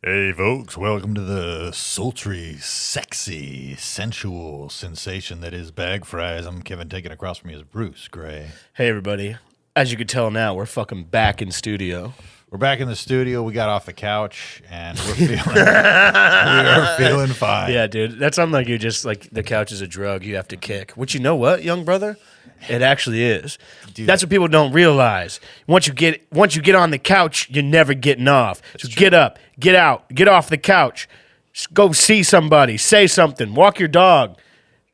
Hey folks, welcome to the sultry, sexy, sensual sensation that is bag fries. I'm Kevin, taken across from me is Bruce Gray. Hey everybody. As you can tell now, we're fucking back in studio. We're back in the studio. We got off the couch and we're feeling we are feeling fine. Yeah, dude. That sounds like you just like the couch is a drug you have to kick. Which you know what, young brother? It actually is. Dude. That's what people don't realize. Once you get on the couch, you're never getting off. So get up, get out, get off the couch. Go see somebody, say something, walk your dog.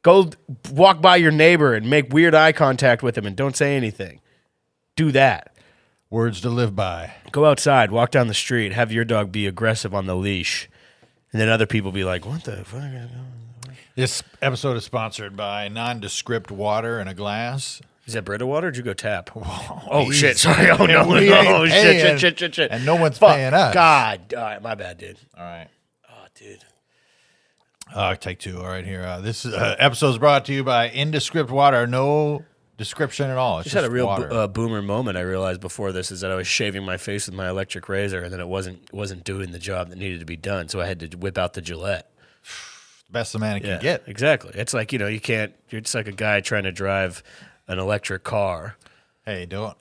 Go walk by your neighbor and make weird eye contact with him and don't say anything. Do that. Words to live by. Go outside, walk down the street, have your dog be aggressive on the leash. And then other people be like, what the fuck? This episode is sponsored by nondescript water in a glass. Is that Brita water or did you go tap? Oh, shit. Sorry. Oh, no. We ain't Oh, paying, shit. And no one's Fuck. paying us. God. All right. My bad, dude. All right. Oh, dude. Take two. All right, here. This episode is brought to you by Indescript Water. No description at all. It's Just had a real water. boomer moment I realized before this is that I was shaving my face with my electric razor and then it wasn't doing the job that needed to be done. So I had to whip out the Gillette. Best the man can get. Exactly. It's like, you can't, it's like a guy trying to drive an electric car. Hey, don't.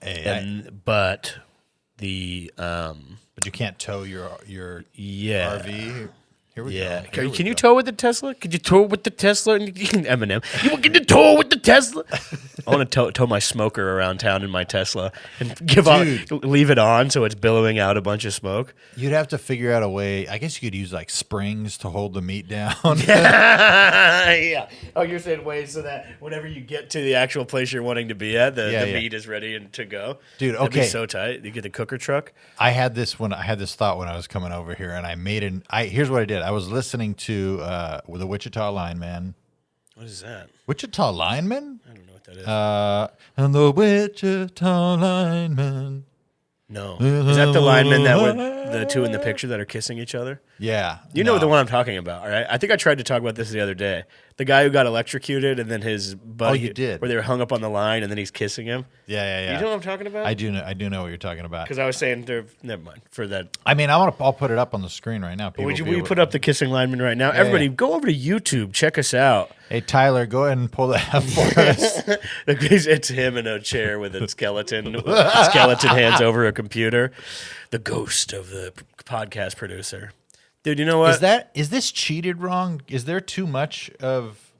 But you can't tow your RV. Here we go. Can you tow with the Tesla? Could you tow with the Tesla? Eminem. You can you tow with the Tesla? I want to tow my smoker around town in my Tesla and leave it on so it's billowing out a bunch of smoke. You'd have to figure out a way. I guess you could use like springs to hold the meat down. Yeah. Oh, you're saying ways so that whenever you get to the actual place you're wanting to be at, the meat is ready to go. Dude, That'd okay. be so tight. You get the cooker truck. I had this thought when I was coming over here, and I made here's what I did. I was listening to the Wichita Lineman. What is that? Wichita Lineman? I don't know what that is. And the Wichita Lineman. No. Is that the linemen that were the two in the picture that are kissing each other? Yeah. You know the one I'm talking about, all right? I think I tried to talk about this the other day. The guy who got electrocuted and then his buddy. Oh, you did? Where they were hung up on the line and then he's kissing him. Yeah. You know what I'm talking about? I do know what you're talking about. Because I was saying, never mind, for that. I mean, I'll put it up on the screen right now. Will you put up the kissing lineman right now? Everybody, go over to YouTube. Check us out. Hey, Tyler, go ahead and pull that up for us. It's him in a chair with a skeleton hands over a computer. The ghost of the podcast producer. Dude, you know what? Is this cheated wrong? Is there too much of...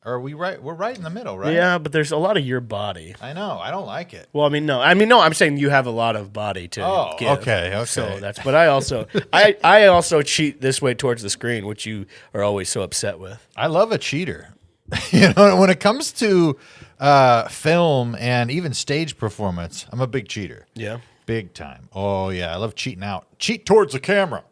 Are we right? We're right in the middle, right? Yeah, but there's a lot of your body. I know. I don't like it. Well, no. I'm saying you have a lot of body to give. Okay. So but I also I also cheat this way towards the screen, which you are always so upset with. I love a cheater. When it comes to film and even stage performance, I'm a big cheater. Yeah. Big time. Oh, yeah. I love cheating out. Cheat towards the camera.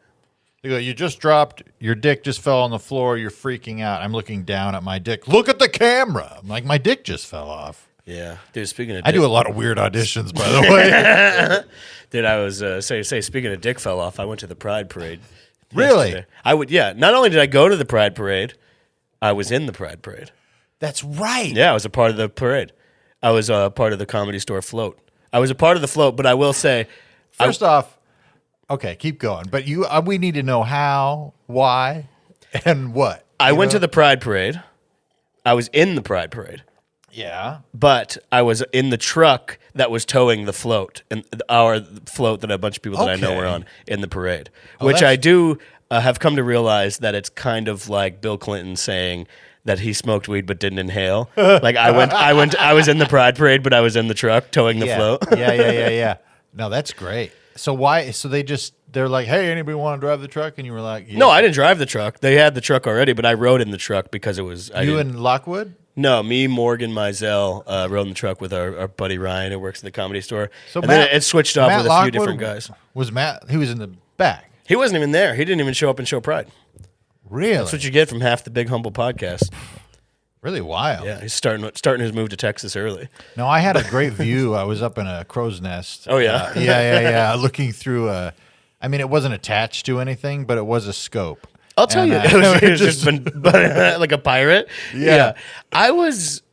You just dropped, your dick just fell on the floor, you're freaking out. I'm looking down at my dick. Look at the camera. I'm like, my dick just fell off. Yeah. Dude, speaking of I do a lot of weird auditions, by the way. Dude, I was, speaking of dick fell off, I went to the Pride Parade. Really? Yesterday. Not only did I go to the Pride Parade, I was in the Pride Parade. That's right. Yeah, I was a part of the parade. I was a part of the Comedy Store float. I was a part of the float, but I will say... First off, okay, keep going. But we need to know how, why, and what. I went to the Pride Parade. I was in the Pride Parade. Yeah. But I was in the truck that was towing the float, and our float that a bunch of people that I know were on in the parade, which I do have come to realize that it's kind of like Bill Clinton saying that he smoked weed but didn't inhale. Like I was in the Pride Parade, but I was in the truck towing the float. Yeah. No, that's great. So why? So they're like, hey, anybody want to drive the truck? And you were like, yeah. No, I didn't drive the truck. They had the truck already, but I rode in the truck because it was you in Lockwood. No, me, Morgan, Mizell rode in the truck with our buddy Ryan, who works in the Comedy Store. So then it switched off Matt with a few different guys. Was Matt? He was in the back. He wasn't even there. He didn't even show up and show Pride. Really? That's what you get from half the Big Humble podcast. Really wild. Yeah, he's starting his move to Texas early. No, I had a great view. I was up in a crow's nest. Oh, yeah? Yeah. Looking through it wasn't attached to anything, but it was a scope. I'll tell you. It was just been like a pirate. Yeah. I was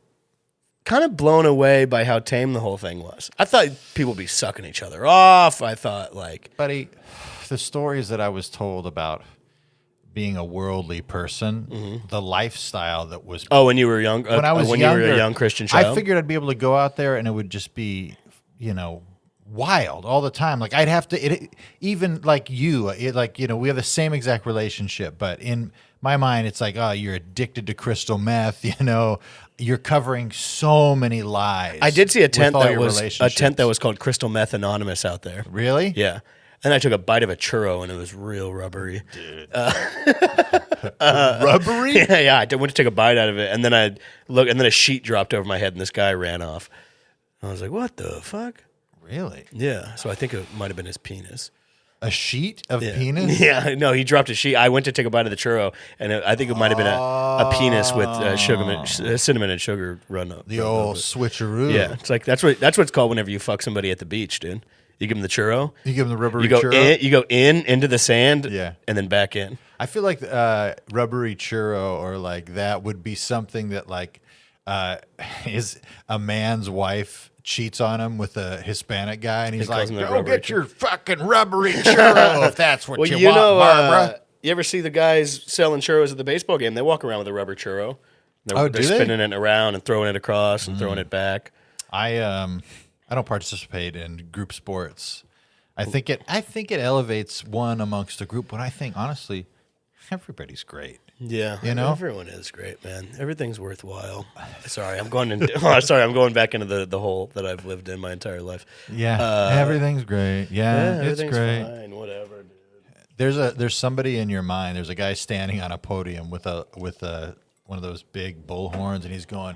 kind of blown away by how tame the whole thing was. I thought people would be sucking each other off. I thought, like... Buddy... the stories that I was told about being a worldly person, the lifestyle that was. Oh, when you were young, When I was when younger, you were a young Christian child, I figured I'd be able to go out there and it would just be, wild all the time. Like I'd have to, even like you, we have the same exact relationship, but in my mind, it's like, oh, you're addicted to crystal meth. You're covering so many lies. I did see a tent with all that your was relationships. called Crystal Meth Anonymous out there. Really? Yeah. And I took a bite of a churro and it was real rubbery. Dude. Rubbery? Yeah. I went to take a bite out of it, and then I looked, and then a sheet dropped over my head, and this guy ran off. I was like, "What the fuck?" Really? Yeah. So I think it might have been his penis. A sheet of penis? Yeah, no, he dropped a sheet. I went to take a bite of the churro, and I think it might have been a penis with cinnamon and sugar run up. The old switcheroo. Yeah, it's like that's what it's called whenever you fuck somebody at the beach, dude. You give them the churro. You give them the rubbery You go churro? in. You go into the sand. Yeah. And then back in. I feel like rubbery churro or like that would be something that like is a man's wife cheats on him with a Hispanic guy, and he's like, "Go get your fucking rubbery churro if that's what you want, Barbara." You ever see the guys selling churros at the baseball game? They walk around with a rubber churro. They're spinning it around and throwing it across and throwing it back. I don't participate in group sports. I think it elevates one amongst a group, but I think honestly, everybody's great. Yeah, everyone is great, man. Everything's worthwhile. Sorry, I'm going back into the hole that I've lived in my entire life. Yeah, everything's great. Yeah, it's great. Fine, whatever, dude. There's somebody in your mind. There's a guy standing on a podium with one of those big bullhorns, and he's going,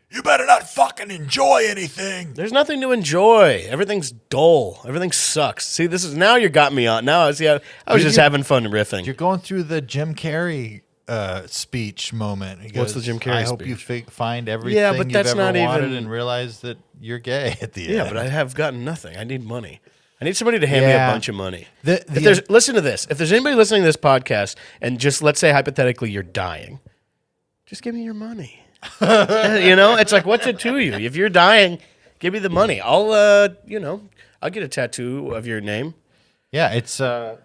"You better not fucking enjoy anything." There's nothing to enjoy. Everything's dull. Everything sucks. See, this is now you got me on. Now I was just having fun riffing. You're going through the Jim Carrey speech moment. What's the Jim Carrey I hope speech? you find everything you've ever wanted and realize that you're gay at the end. Yeah, but I have gotten nothing. I need money. I need somebody to hand me a bunch of money. Listen to this. If there's anybody listening to this podcast, and just let's say hypothetically you're dying, just give me your money. It's like, what's it to you? If you're dying, give me the money. I'll get a tattoo of your name. Yeah, it's I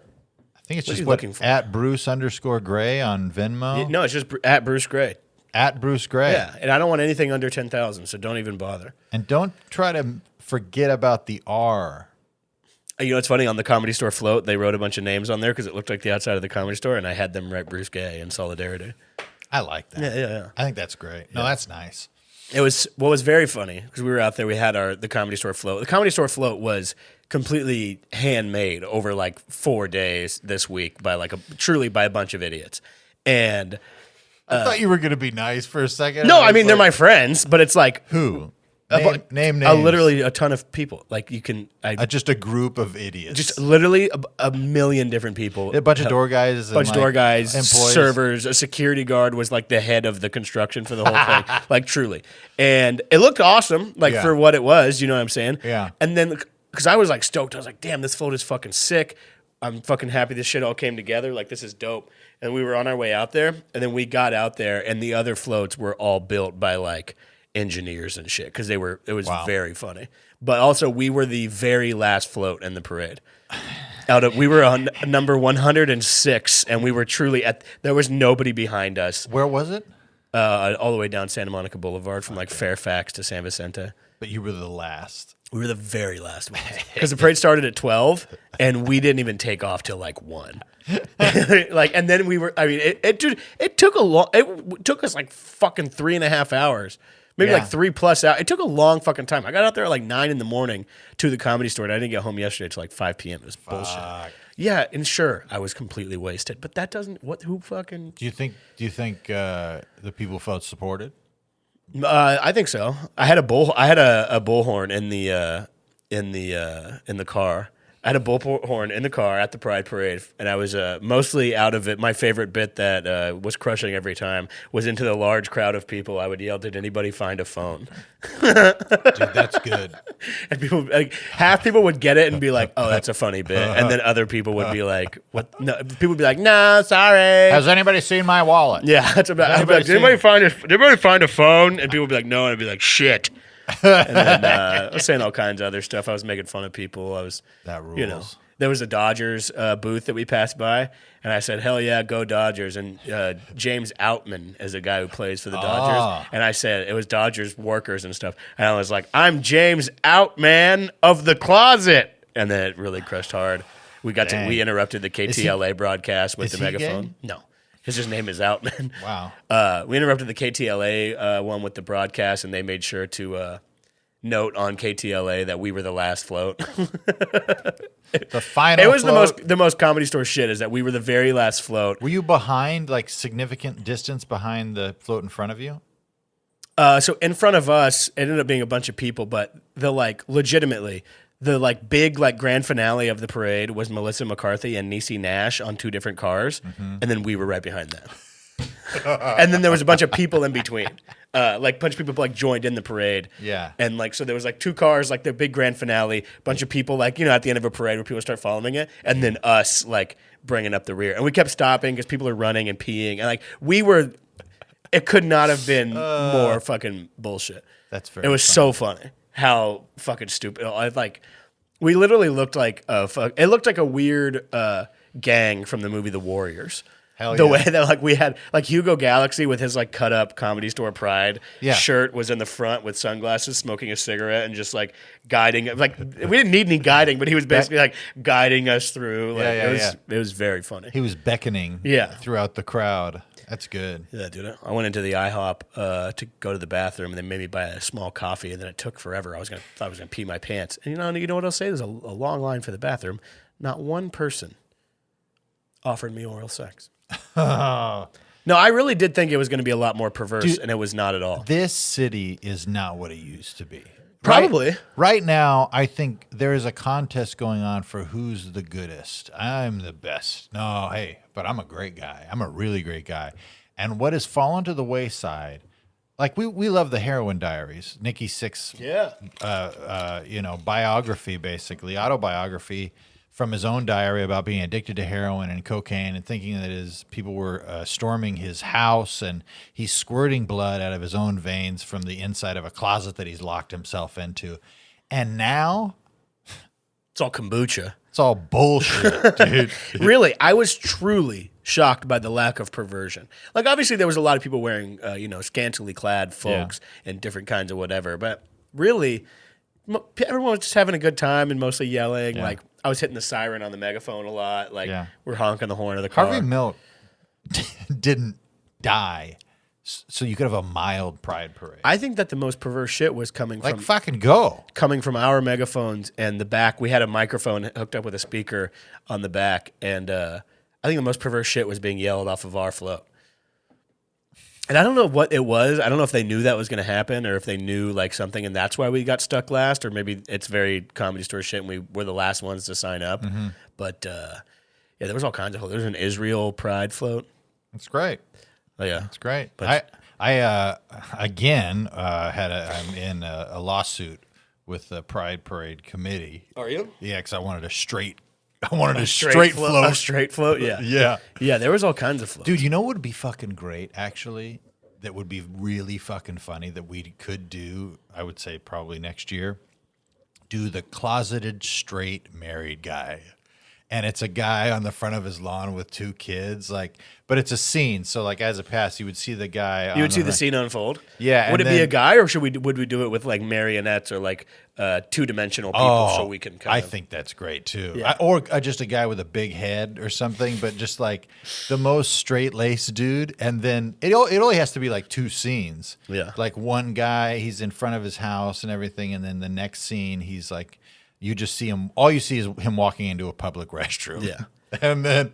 think it's just at Bruce_Gray on Venmo. No, it's just at Bruce Gray. At Bruce Gray. Yeah, and I don't want anything under 10,000, so don't even bother. And don't try to forget about the R. It's funny, on the Comedy Store float, they wrote a bunch of names on there because it looked like the outside of the Comedy Store, and I had them write Bruce Gay in solidarity. I like that. Yeah. I think that's great. No, that's nice. It was what was very funny because we were out there. We had the Comedy Store float. The Comedy Store float was completely handmade over like 4 days this week by truly by a bunch of idiots. And I thought you were going to be nice for a second. No, I mean they're my friends, but it's like who? Name names. Literally a ton of people. Like you can, just a group of idiots. Just literally a million different people. A bunch of door guys. Employees. Servers. A security guard was like the head of the construction for the whole thing. Like truly. And it looked awesome, for what it was, you know what I'm saying? Yeah. And then, because I was like stoked. I was like, damn, this float is fucking sick. I'm fucking happy this shit all came together. Like, this is dope. And we were on our way out there, and then we got out there, and the other floats were all built by like engineers and shit because it was very funny. But also, we were the very last float in the parade. We were on number 106, and we were truly there was nobody behind us. Where was it? All the way down Santa Monica Boulevard from Fairfax to San Vicente. But you were the last. We were the very last ones because the parade started at 12, and we didn't even take off till 1. And then we were. I mean, it took a long. It took us fucking 3.5 hours. Maybe 3+ hours. It took a long fucking time. I got out there at 9 in the morning to the Comedy Store, and I didn't get home yesterday till 5 p.m. It was bullshit. Yeah, and sure, I was completely wasted, but that doesn't. Who fucking? Do you think the people felt supported? I think so. I had a bullhorn in the car. I had a bullhorn in the car at the Pride Parade, and I was mostly out of it. My favorite bit that was crushing every time was into the large crowd of people. I would yell, "Did anybody find a phone?" Dude, that's good. And people, half people would get it and be like, "Oh, that's a funny bit," and then other people would be like, "What?" No, people would be like, "No, sorry." Has anybody seen my wallet? Yeah, that's about. I'd be like, Did anybody find a phone? And people would be like, "No," and I'd be like, "Shit." And then I was saying all kinds of other stuff. I was making fun of people. I was that rules. there was a Dodgers booth that we passed by, and I said, "Hell yeah, go Dodgers!" And James Outman is a guy who plays for the Dodgers, and I said it was Dodgers workers and stuff, and I was like, "I'm James Outman of the closet," and then it really crushed hard. We interrupted the KTLA broadcast with the megaphone. Gay? No. His name is Outman. Wow. We interrupted the KTLA one with the broadcast, and they made sure to note on KTLA that we were the last float. The final. It was float. the most Comedy Store shit is that we were the very last float. Were you behind, like significant distance behind the float in front of you? So in front of us, it ended up being a bunch of people, but legitimately. The big grand finale of the parade was Melissa McCarthy and Niecy Nash on 2 different cars, and then we were right behind them. And then there was a bunch of people in between. A bunch of people joined in the parade. Yeah. And so there was 2 cars, the big grand finale, bunch of people at the end of a parade where people start following it, and then us bringing up the rear. And we kept stopping because people are running and peeing. And we were, it could not have been more fucking bullshit. That's very It was funny. so funny. How fucking stupid! We literally looked like it looked like a weird gang from the movie The Warriors. Hell the yeah. way that we had Hugo Galaxy with his cut up Comedy Store Pride shirt was in the front with sunglasses, smoking a cigarette, and just guiding. We didn't need any guiding, but he was basically guiding us through. It was very funny. He was beckoning throughout the crowd. That's good. Yeah, dude. I went into the IHOP to go to the bathroom, and they made me buy a small coffee, and then it took forever. I thought I was gonna pee my pants. And you know what I'll say? There's a long line for the bathroom. Not one person offered me oral sex. No, I really did think it was going to be a lot more perverse, and it was not at all. This city is not what it used to be. Probably. Right now, I think there is a contest going on for who's the goodest. I'm the best. No, hey, but I'm a great guy. I'm a really great guy. And what has fallen to the wayside, we love the Heroin Diaries, Nikki Sixx's biography, basically, autobiography from his own diary about being addicted to heroin and cocaine and thinking that people were storming his house and he's squirting blood out of his own veins from the inside of a closet that he's locked himself into. And now it's all kombucha. It's all bullshit, dude. Really, I was truly shocked by the lack of perversion. Obviously there was a lot of people wearing, scantily clad folks and different kinds of whatever, but really everyone was just having a good time and mostly yelling. Yeah. I was hitting the siren on the megaphone a lot. We're honking the horn of the car. Harvey Milk didn't die, so you could have a mild pride parade. I think that the most perverse shit was coming from fucking go. Coming from our megaphones and the back. We had a microphone hooked up with a speaker on the back, and I think the most perverse shit was being yelled off of our float. And I don't know what it was. I don't know if they knew that was going to happen or if they knew something and that's why we got stuck last, or maybe it's very Comedy Store shit and we were the last ones to sign up. Mm-hmm. But there was all kinds of. There was an Israel Pride float. That's great. Oh yeah, that's great. But I again I'm in a lawsuit with the Pride Parade committee. Are you? Yeah, because I wanted a straight float. A straight float, yeah. Yeah. Yeah, there was all kinds of floats. Dude, you know what would be fucking great, actually? That would be really fucking funny that we could do, I would say probably next year, do the closeted straight married guy. And it's a guy on the front of his lawn with 2 kids, but it's a scene. So, as a pass, you would see the guy. You would see the scene unfold. Yeah. Would it be a guy, or would we do it with marionettes or 2-dimensional people so we can? I think that's great too. Yeah. Or just a guy with a big head or something, but just the most straight laced dude. And then it only has to be 2 scenes. Yeah. One guy, he's in front of his house and everything, and then the next scene, he's you just see him. All you see is him walking into a public restroom. Yeah. And then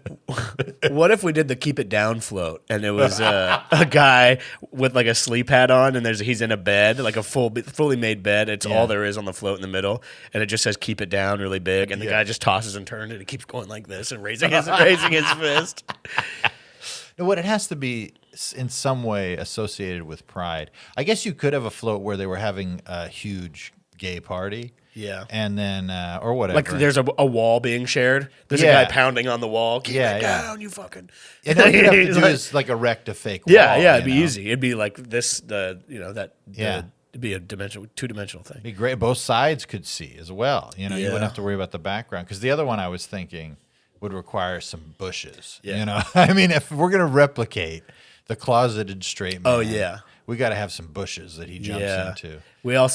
what if we did the keep it down float and it was a guy with a sleep hat on and he's in a bed, a fully made bed. It's all there is on the float in the middle, and it just says keep it down really big, and the guy just tosses and turns and he keeps going like this and raising his fist. No, what it has to be in some way associated with pride. I guess you could have a float where they were having a huge gay party. Yeah. And then, or whatever. There's a wall being shared. There's a guy pounding on the wall. Keep it down, you fucking. And all you have to do is erect a fake wall. Yeah, it'd be easy. It'd be this, it'd It'd be a two-dimensional thing. It'd be great. Both sides could see as well. You Yeah. wouldn't have to worry about the background. Because the other one I was thinking would require some bushes. Yeah. I mean, if we're going to replicate the closeted straight man, Oh, yeah. we got to have some bushes that he jumps into.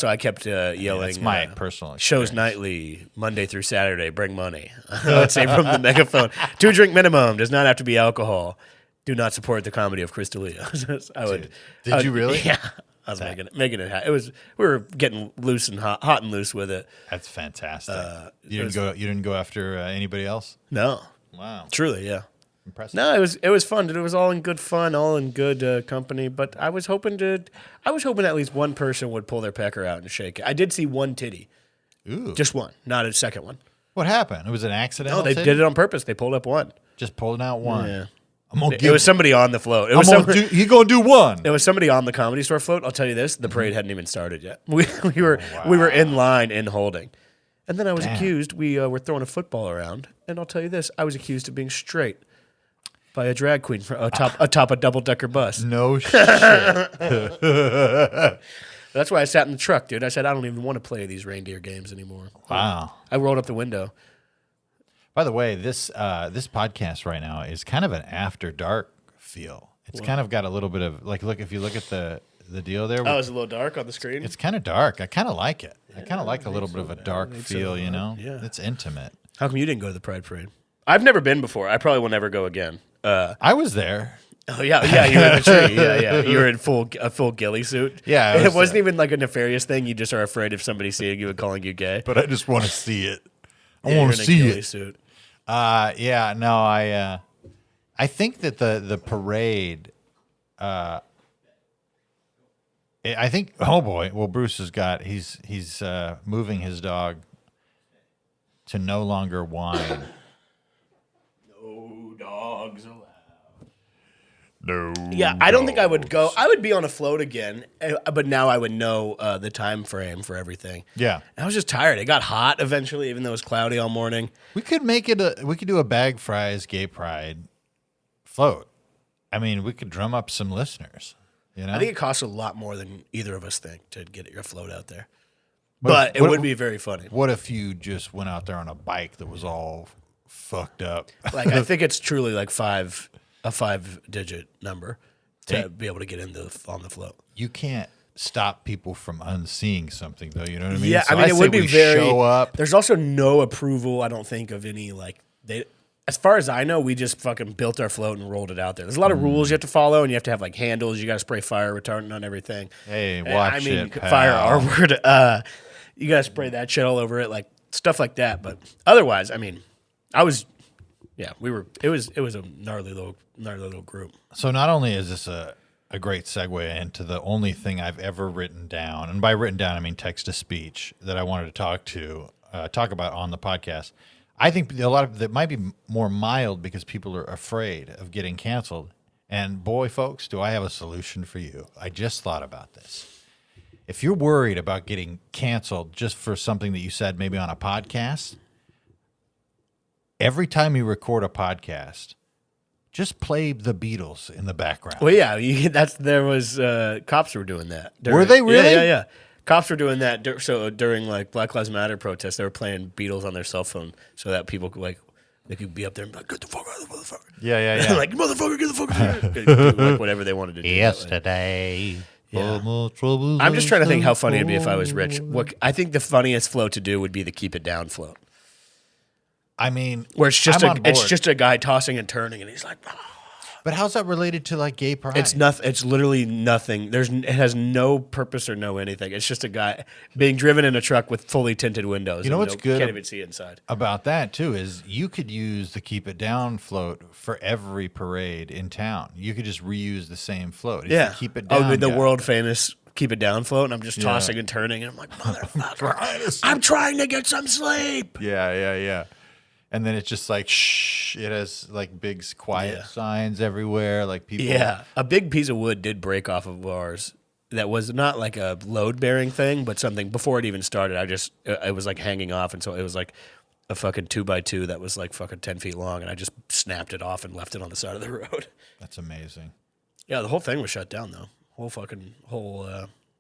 I kept yelling. That's my personal experience. Shows nightly, Monday through Saturday, bring money. I would say from the megaphone. 2-drink minimum, does not have to be alcohol. Do not support the comedy of Crystalia. Did you really? Yeah. I was making it happen. We were getting loose and hot and loose with it. That's fantastic. You didn't go after anybody else? No. Wow. Truly, yeah. Impressive. No, it was fun. It was all in good fun, all in good company. But I was hoping at least one person would pull their pecker out and shake it. I did see one titty. Ooh. Just one, not a second one. What happened? It was an accident. No, they did it on purpose. They pulled up one. Just pulling out one. Yeah. It was somebody on the float. You're gonna do one. It was somebody on the Comedy Store float. I'll tell you this: the parade hadn't even started yet. We were in line in holding, and then I was accused. We were throwing a football around, and I'll tell you this: I was accused of being straight by a drag queen atop a double-decker bus. No shit. That's why I sat in the truck, dude. I said I don't even want to play these reindeer games anymore. Wow. I rolled up the window. By the way, this podcast right now is kind of an after dark feel. It's kind of got a little bit of if you look at the deal there. Oh, it's a little dark on the screen. It's kind of dark. I kind of like it. I kind of like a little bit of a dark feel. Yeah, it's intimate. How come you didn't go to the Pride Parade? I've never been before. I probably will never go again. I was there. Oh yeah, you were in the tree. Yeah. You were in a full ghillie suit. Yeah, it wasn't even like a nefarious thing. You just are afraid of somebody seeing you and calling you gay. But I just want to see it. I want to see it. Suit. I think that the parade. I think. Oh boy. Well, Bruce has got. He's moving his dog to no longer whine. No dogs allowed. No. Yeah, I don't think I would go. I would be on a float again, but now I would know the time frame for everything. Yeah. I was just tired. It got hot eventually, even though it was cloudy all morning. We could make it we could do a Bag Fries Gay Pride float. I mean, we could drum up some listeners. I think it costs a lot more than either of us think to get your float out there. But it would be very funny. What if you just went out there on a bike that was all fucked up? Like I think it's truly like a 5-digit number to be able to get on the float. You can't stop people from unseeing something, though. You know what I mean? Yeah, so I mean, it would be very. Show up. There's also no approval, I don't think, of any as far as I know, we just fucking built our float and rolled it out there. There's a lot of rules you have to follow, and you have to have like handles. You got to spray fire retardant on everything. Hey, watch it, pal. Fire R word. You got to spray that shit all over it, like stuff like that. But otherwise, I mean, we were. It was a gnarly little group. So not only is this a great segue into the only thing I've ever written down, and by written down I mean text to speech, that I wanted to talk about on the podcast. I think a lot of that might be more mild because people are afraid of getting canceled. And boy, folks, do I have a solution for you. I just thought about this. If you're worried about getting canceled just for something that you said maybe on a podcast, every time you record a podcast, just play the Beatles in the background. Well, yeah, there was cops were doing that. Were they really? Yeah. Cops were doing that. So during like Black Lives Matter protests, they were playing Beatles on their cell phone so that people could they could be up there and be like, "Get the fuck out of the motherfucker!" Yeah. Like, "Motherfucker, get the fuck out!" Do like whatever they wanted to do. Yesterday. Yeah. I'm just trying to think how funny it'd be if I was rich. I think the funniest float to do would be the Keep It Down float. I mean, where it's just a guy tossing and turning, and he's like, "Oh." But how's that related to like gay pride? It's nothing. It's literally nothing. It has no purpose or no anything. It's just a guy being driven in a truck with fully tinted windows. You know what's good? Can't even see inside. About that too is you could use the Keep It Down float for every parade in town. You could just reuse the same float. It's the Keep It Down. The world famous Keep It Down float, and I'm just tossing and turning, and I'm like, motherfucker, I'm trying to get some sleep. Yeah. And then it's just like, shh. It has like big quiet signs everywhere. Like people. Yeah. A big piece of wood did break off of ours. That was not like a load bearing thing, but something before it even started. It was like hanging off. And so it was like a fucking 2x2 that was like fucking 10 feet long. And I just snapped it off and left it on the side of the road. That's amazing. Yeah. The whole thing was shut down though.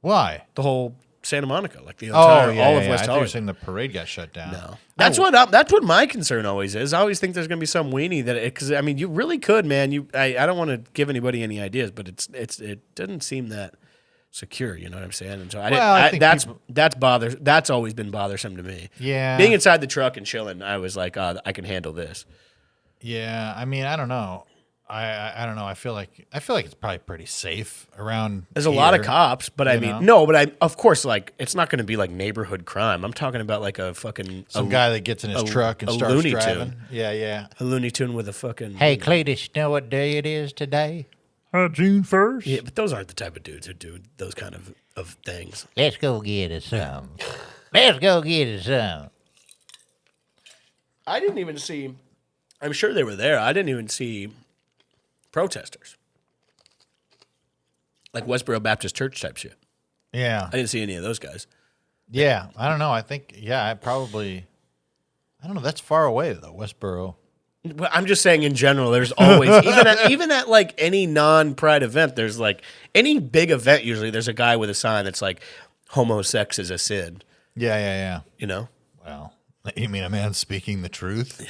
Why? The whole Santa Monica, like the entire all of West I thought you were Hollywood. saying the parade got shut down. No, that's what my concern always is. I always think there's going to be some weenie that because I mean you really could, man. I don't want to give anybody any ideas, but it doesn't seem that secure. You know what I'm saying? And so I think that's always been bothersome to me. Yeah, being inside the truck and chilling, I was like, I can handle this. Yeah, I mean, I don't know. I don't know. I feel like it's probably pretty safe around. There's a lot of cops, but I mean, no, but of course, like it's not going to be like neighborhood crime. I'm talking about like a fucking guy that gets in his truck and starts Looney driving. Tune. Yeah, a Looney Tune with a fucking. Hey, Cletus, you know what day it is today? June 1st. Yeah, but those aren't the type of dudes who do those kind of things. Let's go get us some. Let's go get us some. I didn't even see. I'm sure they were there. I didn't even see protesters. Like Westboro Baptist Church type shit. Yeah, I didn't see any of those guys. yeah. I don't know. I think I don't know. That's far away though, Westboro. But I'm just saying in general, there's always even at like any non-pride event, there's like any big event. Usually, there's a guy with a sign that's like "homosex is a sin." Yeah. You know. Well, you mean a man speaking the truth?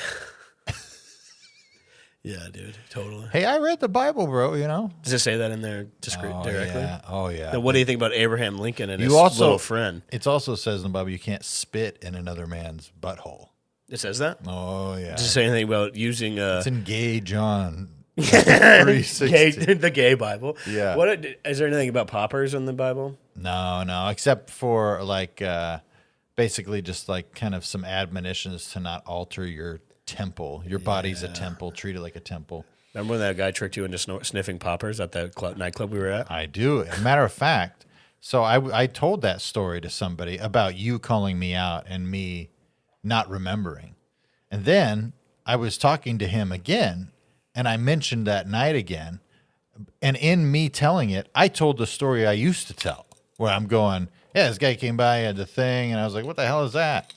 Yeah, dude, totally. Hey, I read the Bible, bro. You know. Does it say that in there directly? Yeah. Oh yeah. Then what do you think about Abraham Lincoln and his little friend? It also says in the Bible you can't spit in another man's butthole. It says that. Oh yeah. Does it say anything about using It's in Gay John 3:16. the gay Bible? Yeah. Is there anything about poppers in the Bible? No, except for like basically just like kind of some admonitions to not alter your temple. Your body's a temple. Treat it like a temple. Remember when that guy tricked you into sniffing poppers at that nightclub we were at? I do. As a matter of fact, so I told that story to somebody about you calling me out and me not remembering. And then I was talking to him again, and I mentioned that night again. And in me telling it, I told the story I used to tell, where I'm going, yeah, this guy came by, had the thing, and I was like, what the hell is that?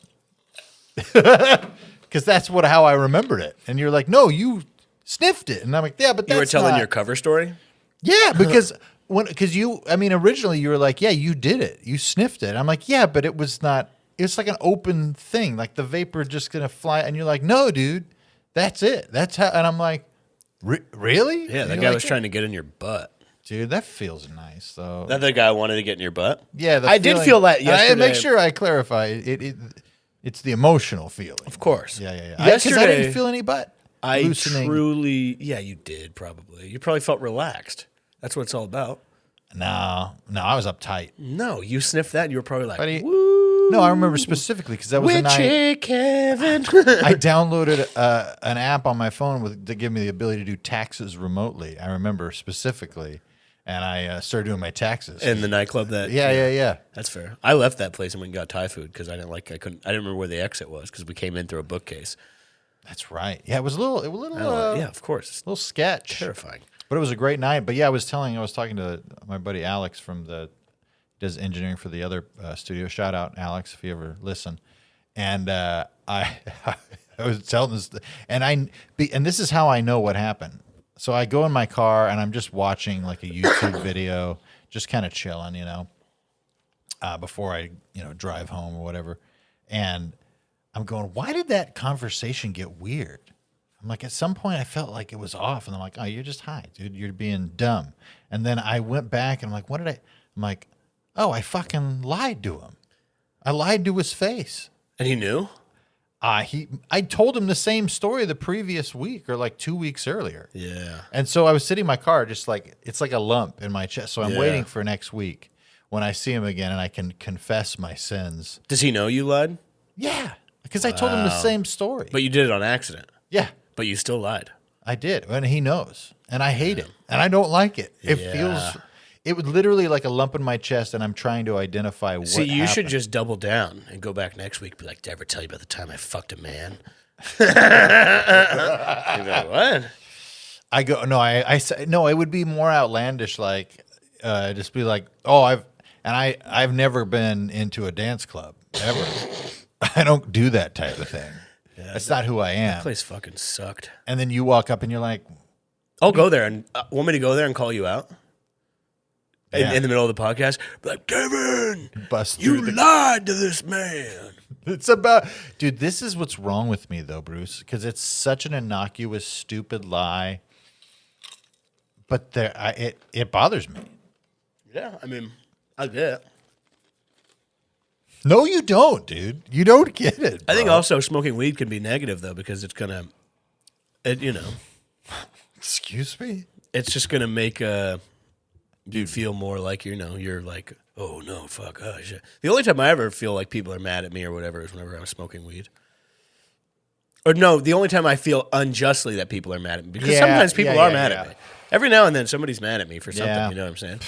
Because that's how I remembered it. And you're like, no, you sniffed it. And I'm like, yeah, but that's you were telling your cover story? Yeah, because originally you were like, yeah, you did it. You sniffed it. I'm like, yeah, but it was not. It's like an open thing, like the vapor just gonna fly. And you're like, no, dude, that's it. That's how. And I'm like, really? Yeah, that guy was trying to get in your butt. Dude, that feels nice, though. That the guy wanted to get in your butt? Yeah, I did feel that yesterday. Make sure I clarify. It's the emotional feeling. Of course. Yeah. Yesterday, I didn't feel any butt. Truly, yeah, you did probably. You probably felt relaxed. That's what it's all about. No, I was uptight. No, you sniffed that and you were probably like, woo. No, I remember specifically because that was a night. Kevin. I downloaded an app on my phone to give me the ability to do taxes remotely. I remember specifically, and I started doing my taxes in the nightclub. Yeah. That's fair. I left that place and went and got Thai food because I didn't remember where the exit was because we came in through a bookcase. That's right. Yeah, it was a little. Yeah, of course. A little sketch. Terrifying. But it was a great night. But yeah, I was talking to my buddy Alex does engineering for the other studio. Shout out, Alex, if you ever listen. And I was telling this, and this is how I know what happened. So I go in my car and I'm just watching like a YouTube video, just kind of chilling, before I drive home or whatever. And I'm going, why did that conversation get weird? I'm like, at some point I felt like it was off, and I'm like, oh, you're just high, dude. You're being dumb. And then I went back and I'm like, I'm like, oh, I fucking lied to him. I lied to his face. And he knew? I told him the same story the previous week or like 2 weeks earlier. Yeah. And so I was sitting in my car just like, it's like a lump in my chest. So I'm waiting for next week when I see him again and I can confess my sins. Does he know you lied? Yeah. Because I told him the same story. But you did it on accident. Yeah. But you still lied. I did. And he knows. And I hate it. And I don't like it. It was literally like a lump in my chest, and I'm trying to identify what happened. You should just double down and go back next week and be like, did I ever tell you about the time I fucked a man? You'd be like, what? I go, no, I say, no, it would be more outlandish, like, just be like, oh, I've never been into a dance club, ever. I don't do that type of thing. Yeah, that's not who I am. That place fucking sucked. And then you walk up and you're like, I'll go there, and want me to go there and call you out? in the middle of the podcast. Like, Kevin, Bust you through the- lied to this man. It's about, dude, this is what's wrong with me, though, Bruce, because it's such an innocuous, stupid lie. But it bothers me. Yeah, I mean, I get it. No, you don't, dude. You don't get it. I think bro. also smoking weed can be negative, though, because it's going to, Excuse me? it's just going to make you feel more like, you're like, oh, no, fuck, oh, shit. The only time I ever feel like people are mad at me or whatever is whenever I'm smoking weed. Or no, the only time I feel unjustly that people are mad at me. Because sometimes people are mad at me. Every now and then somebody's mad at me for something, Yeah. you know what I'm saying?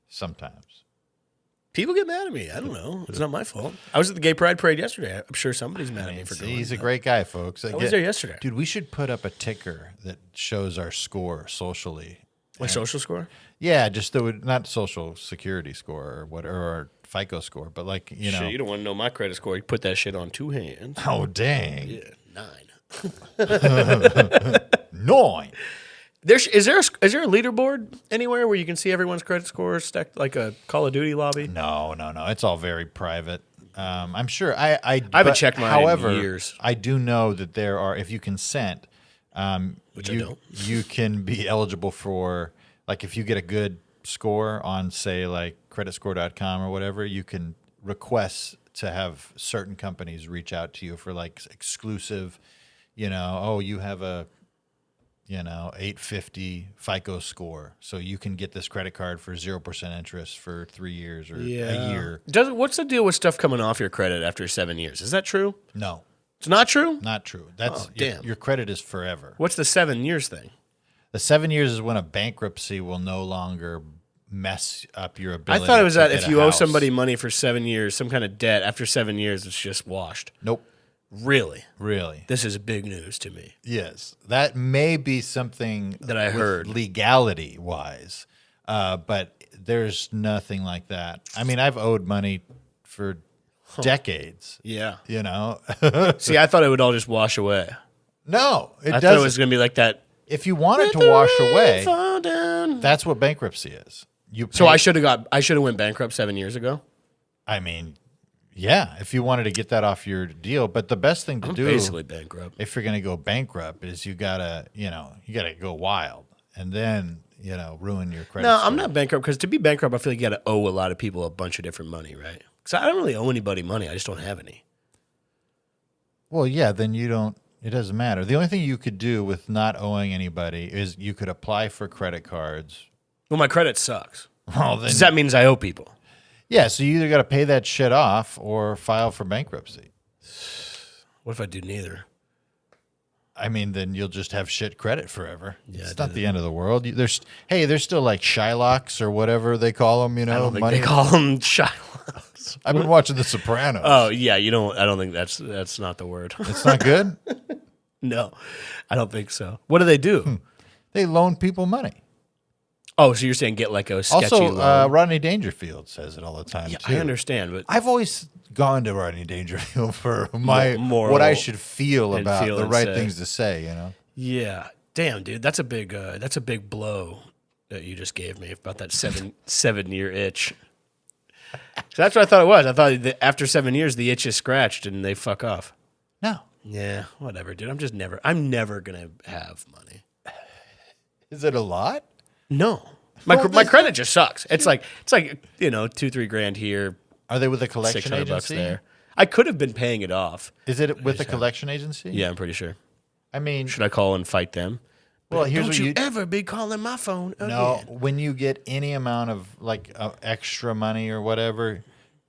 Sometimes. People get mad at me. I don't know. It's not my fault. I was at the gay pride parade yesterday. I'm sure somebody's mad at me for going. He's a great guy, folks. I was there yesterday. Dude, we should put up a ticker that shows our score socially. My social score? Yeah, just not social security score or our FICO score, but like, you know. Shit, you don't want to know my credit score. You put that shit on 2 hands. Oh, dang. Yeah, 9. 9. Is there a leaderboard anywhere where you can see everyone's credit score stacked like a Call of Duty lobby? No. It's all very private. I'm sure. I haven't checked mine however, in years. I do know that there are, if you consent, Which I don't. you can be eligible for, like, if you get a good score on, say, like creditscore.com or whatever, you can request to have certain companies reach out to you for like exclusive, you have a 850 FICO score, so you can get this credit card for 0% interest for 3 years or a year. What's the deal with stuff coming off your credit after 7 years? Is that true? No, It's not true? not true. That's damn. Your credit is forever. What's the 7 years thing? The 7 years is when a bankruptcy will no longer mess up your I ability. thought it was to that get if a you owe house. somebody money for 7 years, some kind of debt, after 7 years, it's just washed. Nope, Really? really. This is big news to me. Yes, that may be something That I heard. legality wise, but there's nothing like that. I mean, I've owed money for decades. Yeah. You know, See, I thought it would all just wash away. no, it I doesn't. thought it was going to be like that. If you want it to wash away, Fall down. that's what bankruptcy is. You So pay- I should have went bankrupt 7 years ago. I mean, yeah, if you wanted to get that off your deal, but the best thing to I'm do, basically bankrupt. if you're going to go bankrupt, is you gotta go wild and then ruin your credit. No, score. I'm not bankrupt because to be bankrupt, I feel like you got to owe a lot of people a bunch of different money, right? Because I don't really owe anybody money. I just don't have any. Well, yeah, then you don't. It doesn't matter. The only thing you could do with not owing anybody is you could apply for credit cards. Well, my credit sucks. Well, then, Does that means I owe people? yeah, so you either got to pay that shit off or file for bankruptcy. What if I do neither? I mean, then you'll just have shit credit forever. Yeah, It's I not do. the end of the world. There's still like Shylocks or whatever they call them. I don't think money. they call them Shylocks. I've been watching The Sopranos. Oh yeah, you don't. I don't think that's not the word. It's not good. No, I don't think so. What do they do? They loan people money. Oh, so you're saying get like a sketchy Also, loan? Rodney Dangerfield says it all the time. Yeah, too. I understand, but I've always gone to Rodney Dangerfield for my Moral what I should feel and about feel the and right say. things to say. yeah, damn, dude, that's a big blow that you just gave me about that 7-year itch. So that's what I thought it was. I thought that after 7 years, the itch is scratched and they fuck off. No, Yeah, whatever, dude. I'm never gonna have money. is it a lot? No, my Well, my this- credit just sucks. It's like 2-3 grand here, Are they with a collection $600 agency? there. I could have been paying it off. Is it with a collection agency? Yeah, I'm pretty sure. I mean, Should I call and fight them? well, here's Don't what you you ever be calling my phone again. no. When you get any amount of like extra money or whatever,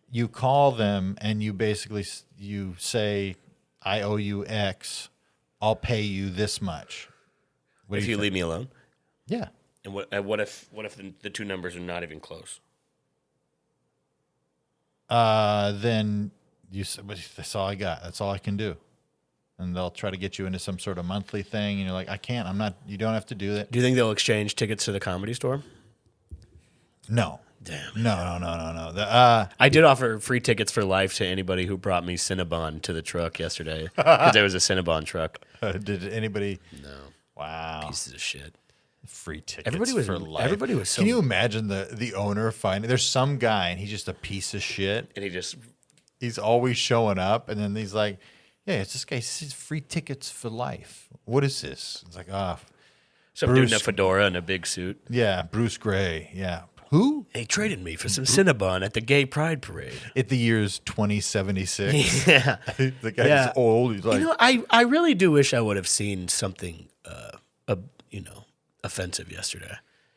you call them and you basically you say, "I owe you X. I'll pay you this much." What If do you think? leave me alone. Yeah. And what if the two numbers are not even close? Then you say, "But that's all I got. That's all I can do." And they'll try to get you into some sort of monthly thing, and you're like, "I can't. I'm not. You don't have to do that." Do you think they'll exchange tickets to the Comedy Store? No. Damn. No. I did offer free tickets for life to anybody who brought me Cinnabon to the truck yesterday because there was a Cinnabon truck. Did anybody? No. Wow. Pieces of shit. Free tickets Everybody was for life. Everybody was so. Can you imagine the owner finding? There's some guy and he's just a piece of shit. And he just. He's always showing up, and then he's like, "Yeah, it's this guy. Says free tickets for life. What is this?" It's like, Some dude in a fedora and a big suit. yeah, Bruce Gray. Yeah, who? They traded me for some Cinnabon at the Gay Pride Parade. At the year's 2076. Yeah. The guy's old. He's like, I really do wish I would have seen something, offensive yesterday.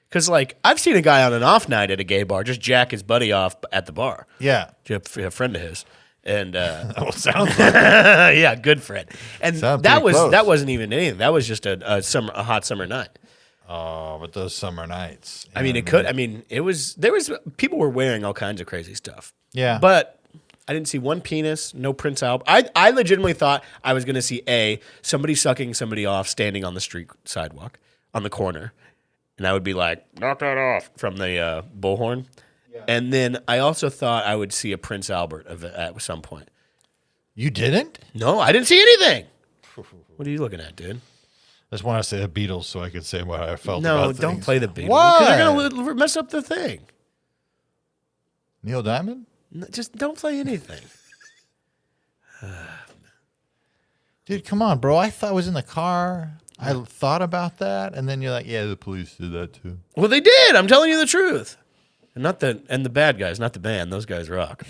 Because, like, I've seen a guy on an off night at a gay bar just jack his buddy off at the bar. yeah. A friend of his. And, Oh, sounds like yeah, good friend. And Sound that pretty close. wasn't even anything. That was just a hot summer night. Oh, but those summer nights. I mean, people were wearing all kinds of crazy stuff. Yeah. But I didn't see one penis, no Prince Albert. I legitimately thought I was going to see somebody sucking somebody off standing on the street sidewalk on the corner. And I would be like, knock that off from the bullhorn. Yeah. And then I also thought I would see a Prince Albert at some point. You didn't? No, I didn't see anything. What are you looking at, dude? I just want to say the Beatles so I could say what I felt No, about don't things. play the Beatles. Why? Because they're going to mess up the thing. Neil Diamond? Just don't play anything. Dude, come on, bro. I thought I was in the car. I thought about that, and then you're like, yeah, the police did that too. Well, they did. I'm telling you the truth. And the bad guys, not the band. Those guys rock.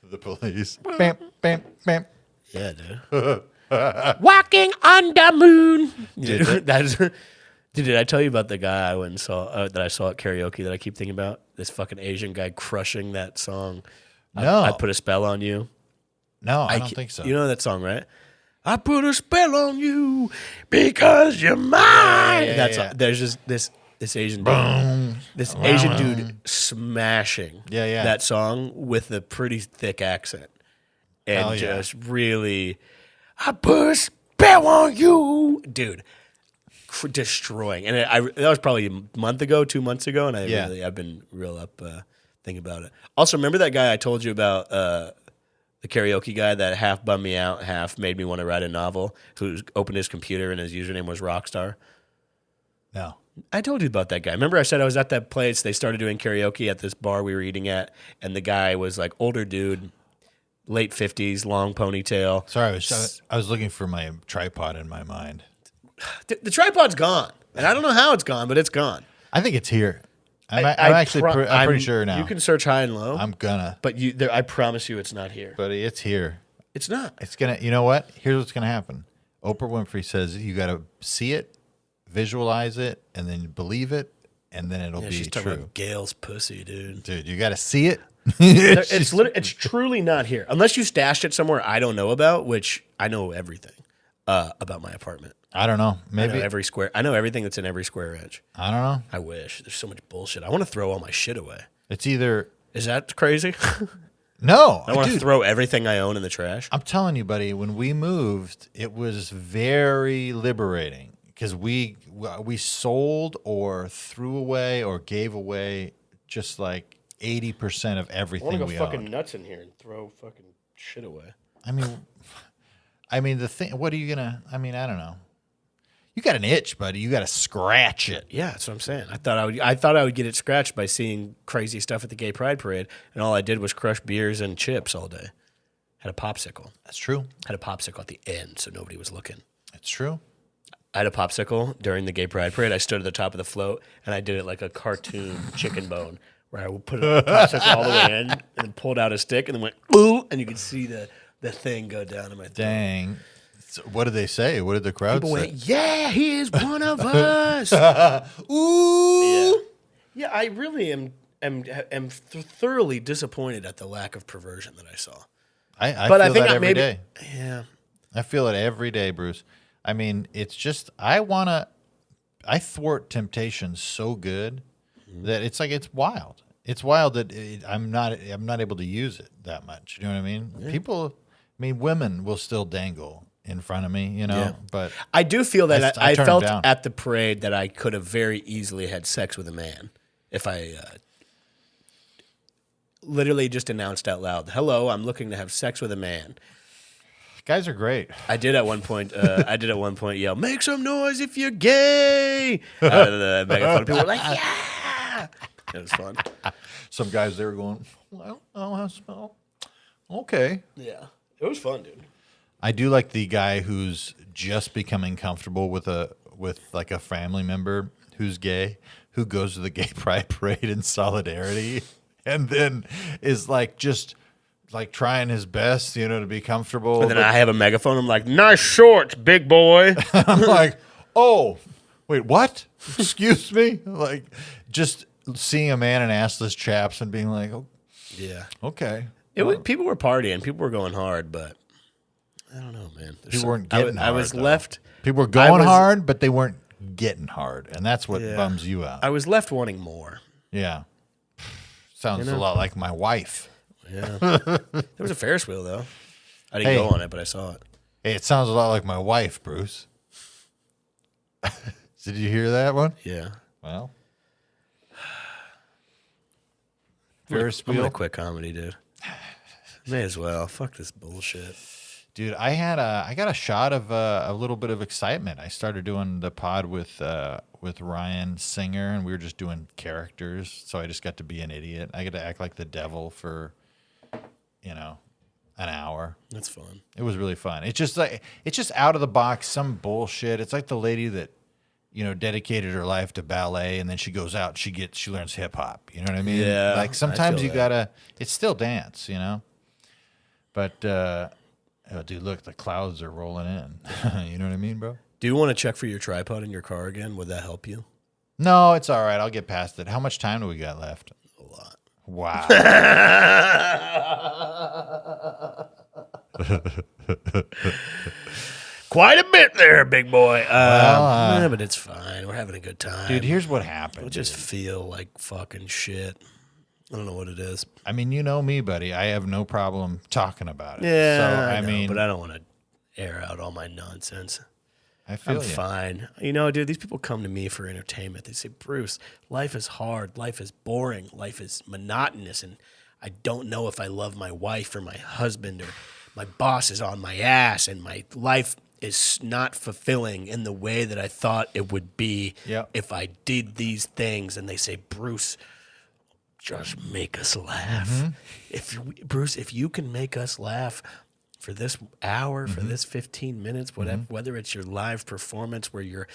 The police. Bam, bam, bam. Yeah, dude. Walking on the moon. Did I tell you about the guy I went and saw that I saw at karaoke that I keep thinking about? This fucking Asian guy crushing that song. No. I put a spell on you. No, I don't think so. You know that song, right? I put a spell on you because you're mine. There's just this Asian dude. This Asian dude smashing that song with a pretty thick accent. And just really, I put a spell on you. Dude, destroying. And that was probably a month ago, 2 months ago, and I've been real up thinking about it. Also, remember that guy I told you about, the karaoke guy that half bummed me out, half made me want to write a novel, who opened his computer and his username was Rockstar? No. I told you about that guy. Remember I said I was at that place, they started doing karaoke at this bar we were eating at, and the guy was like older dude, late 50s, long ponytail. Sorry, I was looking for my tripod in my mind. The tripod's gone, and I don't know how it's gone, but it's gone. I think it's here. I'm pretty sure now. You can search high and low. I'm gonna. But I promise you it's not here. But it's here. It's not. It's gonna. You know what? Here's what's gonna happen. Oprah Winfrey says you got to see it, visualize it, and then believe it, and then it'll be she's talking true. about Gail's pussy, dude. Dude, you got to see it. It's truly not here, unless you stashed it somewhere I don't know about. Which I know everything about my apartment. I don't know. Maybe I know everything that's in every square inch. I don't know. I wish. There's so much bullshit. I want to throw all my shit away. It's either. Is that crazy? No, I want to throw everything I own in the trash. I'm telling you, buddy. When we moved, it was very liberating because we sold or threw away or gave away just like 80% of everything we owned. I want to go fucking nuts in here and throw fucking shit away. I mean the thing. What are you gonna? I don't know. You got an itch, buddy. You got to scratch it. Yeah, that's what I'm saying. I thought I would get it scratched by seeing crazy stuff at the Gay Pride Parade, and all I did was crush beers and chips all day. Had a popsicle. That's true. Had a popsicle at the end, so nobody was looking. That's true. I had a popsicle during the Gay Pride Parade. I stood at the top of the float, and I did it like a cartoon chicken bone, where I would put a popsicle all the way in, and then pulled out a stick, and then went, ooh, and you could see the thing go down in my throat. Dang. So what did they say? What did the crowd People say? went, yeah, he is one of us. Ooh. Yeah, I really am thoroughly disappointed at the lack of perversion that I saw. I feel that every day. Yeah. I feel it every day, Bruce. I mean, it's just I thwart temptation so good that it's like it's wild. It's wild that I'm not able to use it that much. You know what I mean? Yeah. Women will still dangle in front of me, you know. Yeah. But I do feel that I felt down. at the parade that I could have very easily had sex with a man if I literally just announced out loud, "Hello, I'm looking to have sex with a man." Guys are great. I did at one point. Yell, "Make some noise if you're gay!" Out of the megaphone. People were like, "Yeah!" It was fun. Some guys they were going, well, okay. Yeah, it was fun, dude. I do like the guy who's just becoming comfortable with like a family member who's gay, who goes to the gay pride parade in solidarity, and then is like just like trying his best, to be comfortable. And then I have a megaphone. I'm like, "Nice shorts, big boy." I'm like, oh, wait, what? Excuse me? Like, just seeing a man in assless chaps and being like, oh, yeah, okay. People were partying. People were going hard, but I don't know, man. People weren't getting hard. I was left. People were going hard, but they weren't getting hard, and that's what bums you out. I was left wanting more. Yeah. Sounds a lot like my wife. Yeah. There was a Ferris wheel, though. I didn't go on it, but I saw it. Hey, it sounds a lot like my wife, Bruce. Did you hear that one? Yeah. Well. I'm going to quit comedy, dude. May as well. Fuck this bullshit. Dude, I got a shot of a little bit of excitement. I started doing the pod with Ryan Singer, and we were just doing characters. So I just got to be an idiot. I got to act like the devil for, an hour. That's fun. It was really fun. It's just out of the box, some bullshit. It's like the lady that, dedicated her life to ballet, and then she goes out, she learns hip hop. You know what I mean? Yeah. Like sometimes you gotta. It's still dance, But. Oh, dude, look, the clouds are rolling in. You know what I mean, bro? Do you want to check for your tripod in your car again? Would that help you? No, it's all right. I'll get past it. How much time do we got left? A lot. Wow. Quite a bit there, big boy. But it's fine. We're having a good time. Dude, here's what happened. I just feel like fucking shit. I don't know what it is. I mean, you know me, buddy. I have no problem talking about it. Yeah, So, I know, mean, but I don't want to air out all my nonsense. I feel I'm fine. Dude, these people come to me for entertainment. They say, "Bruce, life is hard. Life is boring. Life is monotonous. And I don't know if I love my wife or my husband, or my boss is on my ass, and my life is not fulfilling in the way that I thought it would be if I did these things." And they say, "Bruce, just make us laugh. Bruce, if you can make us laugh for this hour, for this 15 minutes, whether it's your live performance where you're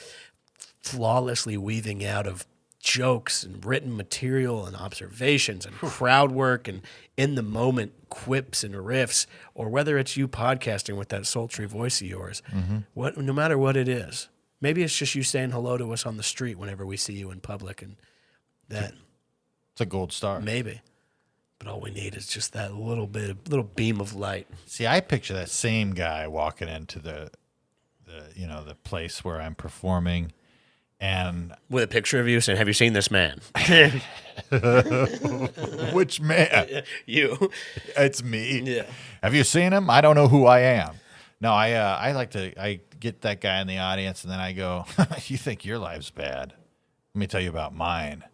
flawlessly weaving out of jokes and written material and observations and crowd work and in the moment quips and riffs, or whether it's you podcasting with that sultry voice of yours, no matter what it is, maybe it's just you saying hello to us on the street whenever we see you in public, and that." It's a gold star. Maybe. But all we need is just that little beam of light. See, I picture that same guy walking into the place where I'm performing, and with a picture of you saying, "Have you seen this man?" Which man? You. It's me. Yeah. Have you seen him? I don't know who I am. No, I get that guy in the audience, and then I go, "You think your life's bad? Let me tell you about mine."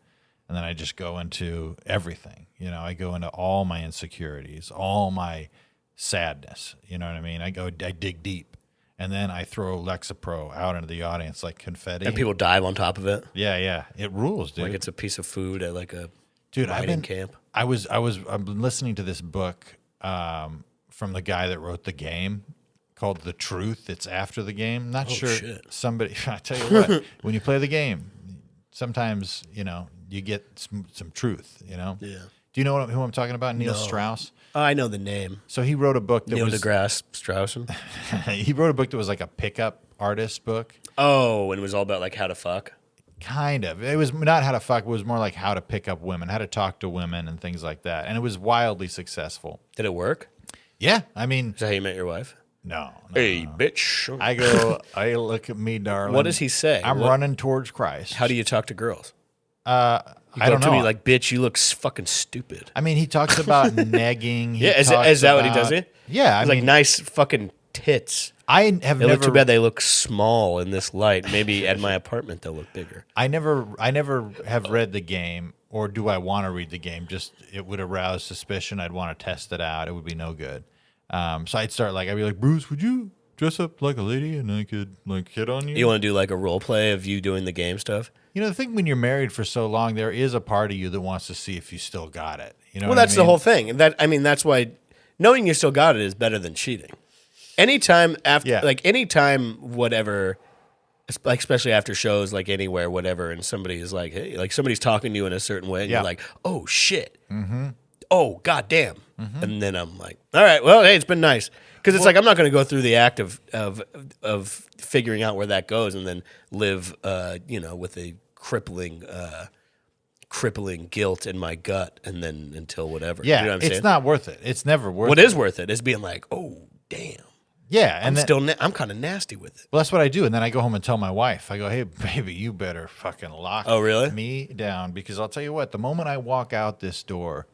And then I just go into everything. I go into all my insecurities, all my sadness. You know what I mean? I dig deep. And then I throw Lexapro out into the audience like confetti. And people dive on top of it. Yeah. It rules, dude. Like it's a piece of food at like a I've riding camp. I've been listening to this book from the guy that wrote The Game called The Truth. It's after the game. Not sure. Shit. Somebody, I tell you what, when you play the game, sometimes, you get some truth, Yeah. Do you know who I'm talking about? Neil Strauss? I know the name. So he wrote a book that Neil was... deGrasse Strauss. He wrote a book that was like a pickup artist book. Oh, and it was all about like how to fuck? Kind of. It was not how to fuck. It was more like how to pick up women, how to talk to women and things like that. And it was wildly successful. Did it work? Yeah. I mean... Is that how you met your wife? No. Hey, bitch. I look at me, darling. What does he say? I'm running towards Christ. How do you talk to girls? I don't know. To me like, "Bitch, you look fucking stupid." I mean, he talks about negging. Is that what he does? Yeah, He's like, "Nice fucking tits." I have They never. look too bad. They look small in this light. Maybe at my apartment they'll look bigger. I never have read The Game, or do I want to read The Game? Just it would arouse suspicion. I'd want to test it out. It would be no good. So I'd be like, Bruce, would you dress up like a lady and I could like hit on you? You want to do like a role play of you doing the game stuff? You know, the thing when you're married for so long, there is a part of you that wants to see if you still got it. You know, Well, that's the whole thing. That's why knowing you still got it is better than cheating. Anytime after, anytime whatever, like especially after shows, like anywhere, whatever, and somebody is like, hey, like somebody's talking to you in a certain way, and you're like, oh shit, oh goddamn, and then I'm like, all right, well, hey, it's been nice, because it's like I'm not going to go through the act of figuring out where that goes and then live, with a crippling guilt in my gut, and then until whatever. Yeah, you know what I'm it's saying? not worth it. It's never worth it. What is worth it is being like, oh damn. Yeah, and I'm kind of nasty with it. Well, that's what I do, and then I go home and tell my wife. I go, "Hey, baby, you better fucking lock me down, because I'll tell you what. The moment I walk out this door,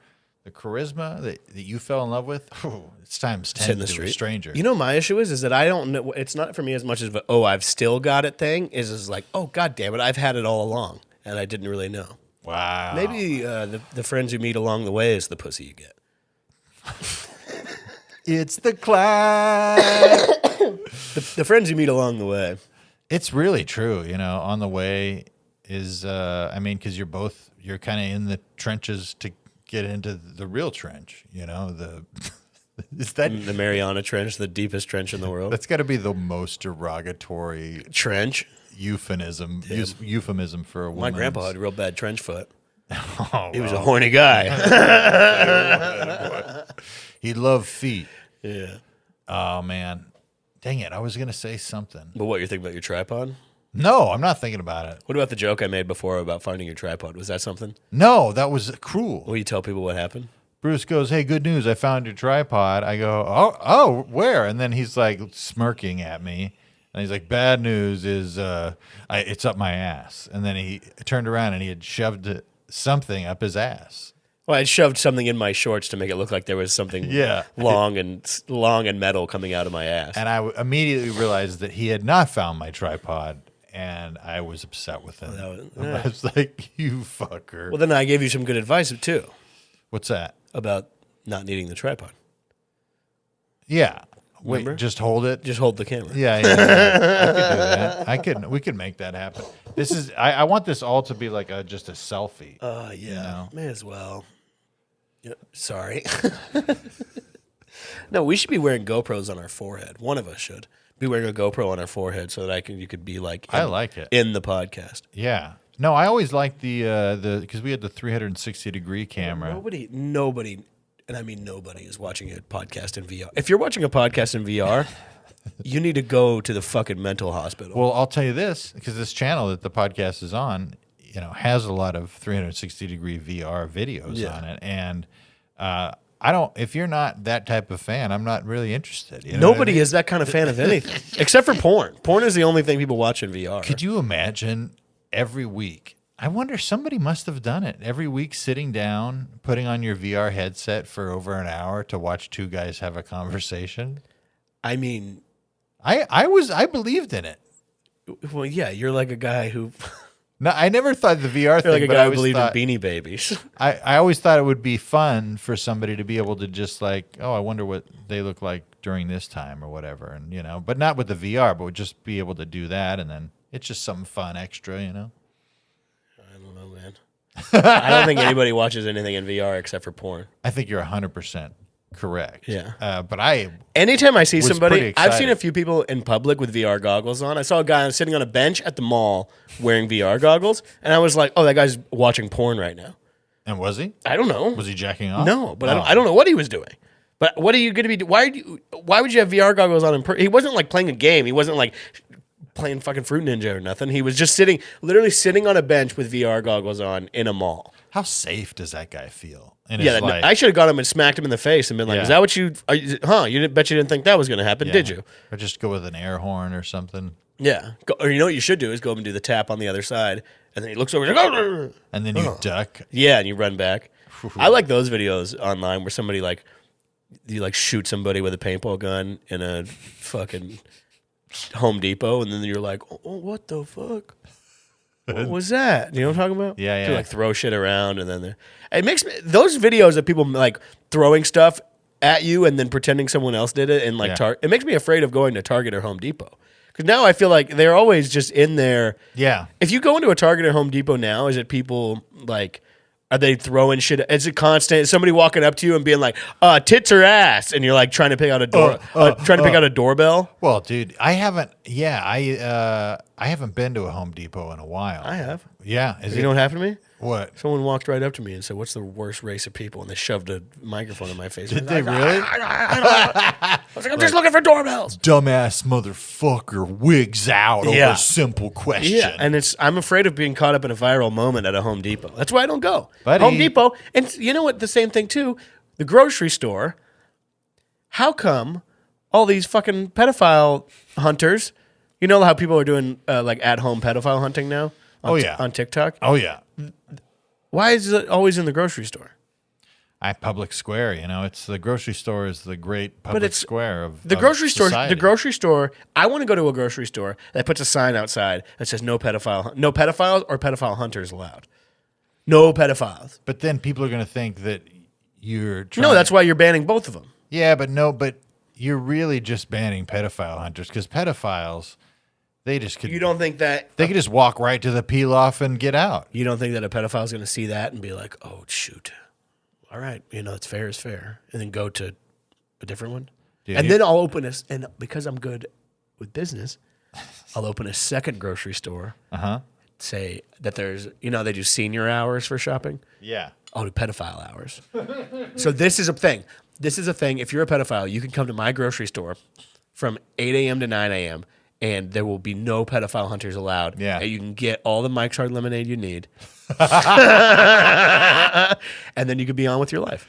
the charisma that you fell in love with, it's times 10 to a stranger." You know, my issue is that I don't know. It's not for me as much as I've still got it thing. Is like, oh god damn it, I've had it all along, and I didn't really know. Wow. Maybe the friends you meet along the way is the pussy you get. It's the climb. The friends you meet along the way. It's really true. You know, on the way is, because you're kind of in the trenches to get into the real trench. You know, is that the Mariana Trench, the deepest trench in the world? That's got to be the most derogatory trench euphemism for a woman. My grandpa had a real bad trench foot. Oh, he was a horny guy. He loved feet. Yeah. Oh man, dang it! I was gonna say something. But what, you're thinking about your tripod? No, I'm not thinking about it. What about the joke I made before about finding your tripod? Was that something? No, that was cruel. Will you tell people what happened? Bruce goes, "Hey, good news! I found your tripod." I go, "Oh, where?" And then he's like smirking at me, and he's like, "Bad news is, it's up my ass." And then he turned around and he had shoved something up his ass. Well, I shoved something in my shorts to make it look like there was something long and metal coming out of my ass. And I immediately realized that he had not found my tripod, and I was upset with him. I was like, "You fucker." Well, then I gave you some good advice, too. What's that? About not needing the tripod. Yeah. Remember? Wait, just hold it? Just hold the camera. Yeah. I could do that. We could make that happen. This is. I want this all to be like just a selfie. Yeah. You know? May as well. Yep. Sorry. No, we should be wearing GoPros on our forehead. One of us should be wearing a GoPro on our forehead so that you could be like. I like it in the podcast. Yeah. No, I always liked the because we had the 360-degree camera. Nobody. And I mean nobody is watching a podcast in VR. If you're watching a podcast in VR, you need to go to the fucking mental hospital. Well, I'll tell you this, because this channel that the podcast is on, has a lot of 360-degree VR videos on it. And if you're not that type of fan, I'm not really interested. You know Nobody is that kind of fan of anything, except for porn. Porn is the only thing people watch in VR. Could you imagine every week? I wonder, somebody must have done it. Every week, sitting down, putting on your VR headset for over an hour to watch two guys have a conversation. I mean, I believed in it. Well, yeah, you're like a guy who. No, I never thought the VR thing. You're like a guy who believed in Beanie Babies. I always thought it would be fun for somebody to be able to just like, I wonder what they look like during this time or whatever, and but not with the VR, but would just be able to do that, and then it's just something fun extra, I don't know, man. I don't think anybody watches anything in VR except for porn. I think you're 100% correct. Yeah. But anytime I see somebody, I've seen a few people in public with VR goggles on. I saw a guy sitting on a bench at the mall wearing VR goggles, and I was like, oh, that guy's watching porn right now. And was he? I don't know. Was he jacking off? No, but I don't know what he was doing. But what are you going to be? Why would you have VR goggles on? He wasn't like playing a game. He wasn't like playing fucking Fruit Ninja or nothing. He was just literally sitting on a bench with VR goggles on in a mall. How safe does that guy feel? I should have got him and smacked him in the face and been like, "Is that what you? You didn't think that was going to happen, did you?" Or just go with an air horn or something. Yeah. Or you know what you should do is go up and do the tap on the other side, and then he looks over, and, like, oh! And then you duck. Yeah, and you run back. I like those videos online where somebody you shoot somebody with a paintball gun in a fucking Home Depot, and then you're like, oh, what the fuck? What was that? You know what I'm talking about? Yeah, yeah. To throw shit around, and then it makes me, those videos of people throwing stuff at you and then pretending someone else did it, and like Yeah. it makes me afraid of going to Target or Home Depot. Because now I feel like they're always just in there. Yeah. If you go into a Target or Home Depot now, is it people like, are they throwing shit? Is it constant? Is somebody walking up to you and being like, tits or ass? And you're like trying to pick out a doorbell? Well, dude, I haven't. Yeah, I haven't been to a Home Depot in a while. I have. Yeah. You know what happened to me? What? Someone walked right up to me and said, "What's the worst race of people?" And they shoved a microphone in my face. Did they really? I was like, "I'm just looking for doorbells." Dumbass motherfucker wigs out over a simple question. Yeah, and I'm afraid of being caught up in a viral moment at a Home Depot. That's why I don't go. Buddy. Home Depot, and you know what? The same thing too. The grocery store. How come all these fucking pedophile hunters? You know how people are doing like at-home pedophile hunting now? On TikTok. Oh yeah. Why is it always in the grocery store? Public square. You know, it's the grocery store is the great public square of the grocery store. society. The grocery store. I want to go to a grocery store that puts a sign outside that says no pedophiles or pedophile hunters allowed. No pedophiles. But then people are going to think that you're trying. No, that's why you're banning both of them. Yeah, but you're really just banning pedophile hunters because pedophiles, they just could. You don't think that they could just walk right to the peel off and get out. You don't think that a pedophile is going to see that and be like, "Oh shoot, all right, it's fair is fair," and then go to a different one, Dude, and then I'll open and because I'm good with business, I'll open a second grocery store. Say that there's they do senior hours for shopping. Yeah. Oh, pedophile hours. So this is a thing. This is a thing. If you're a pedophile, you can come to my grocery store from 8 a.m. to 9 a.m. and there will be no pedophile hunters allowed. Yeah. And you can get all the Mike's Hard Lemonade you need. And then you could be on with your life.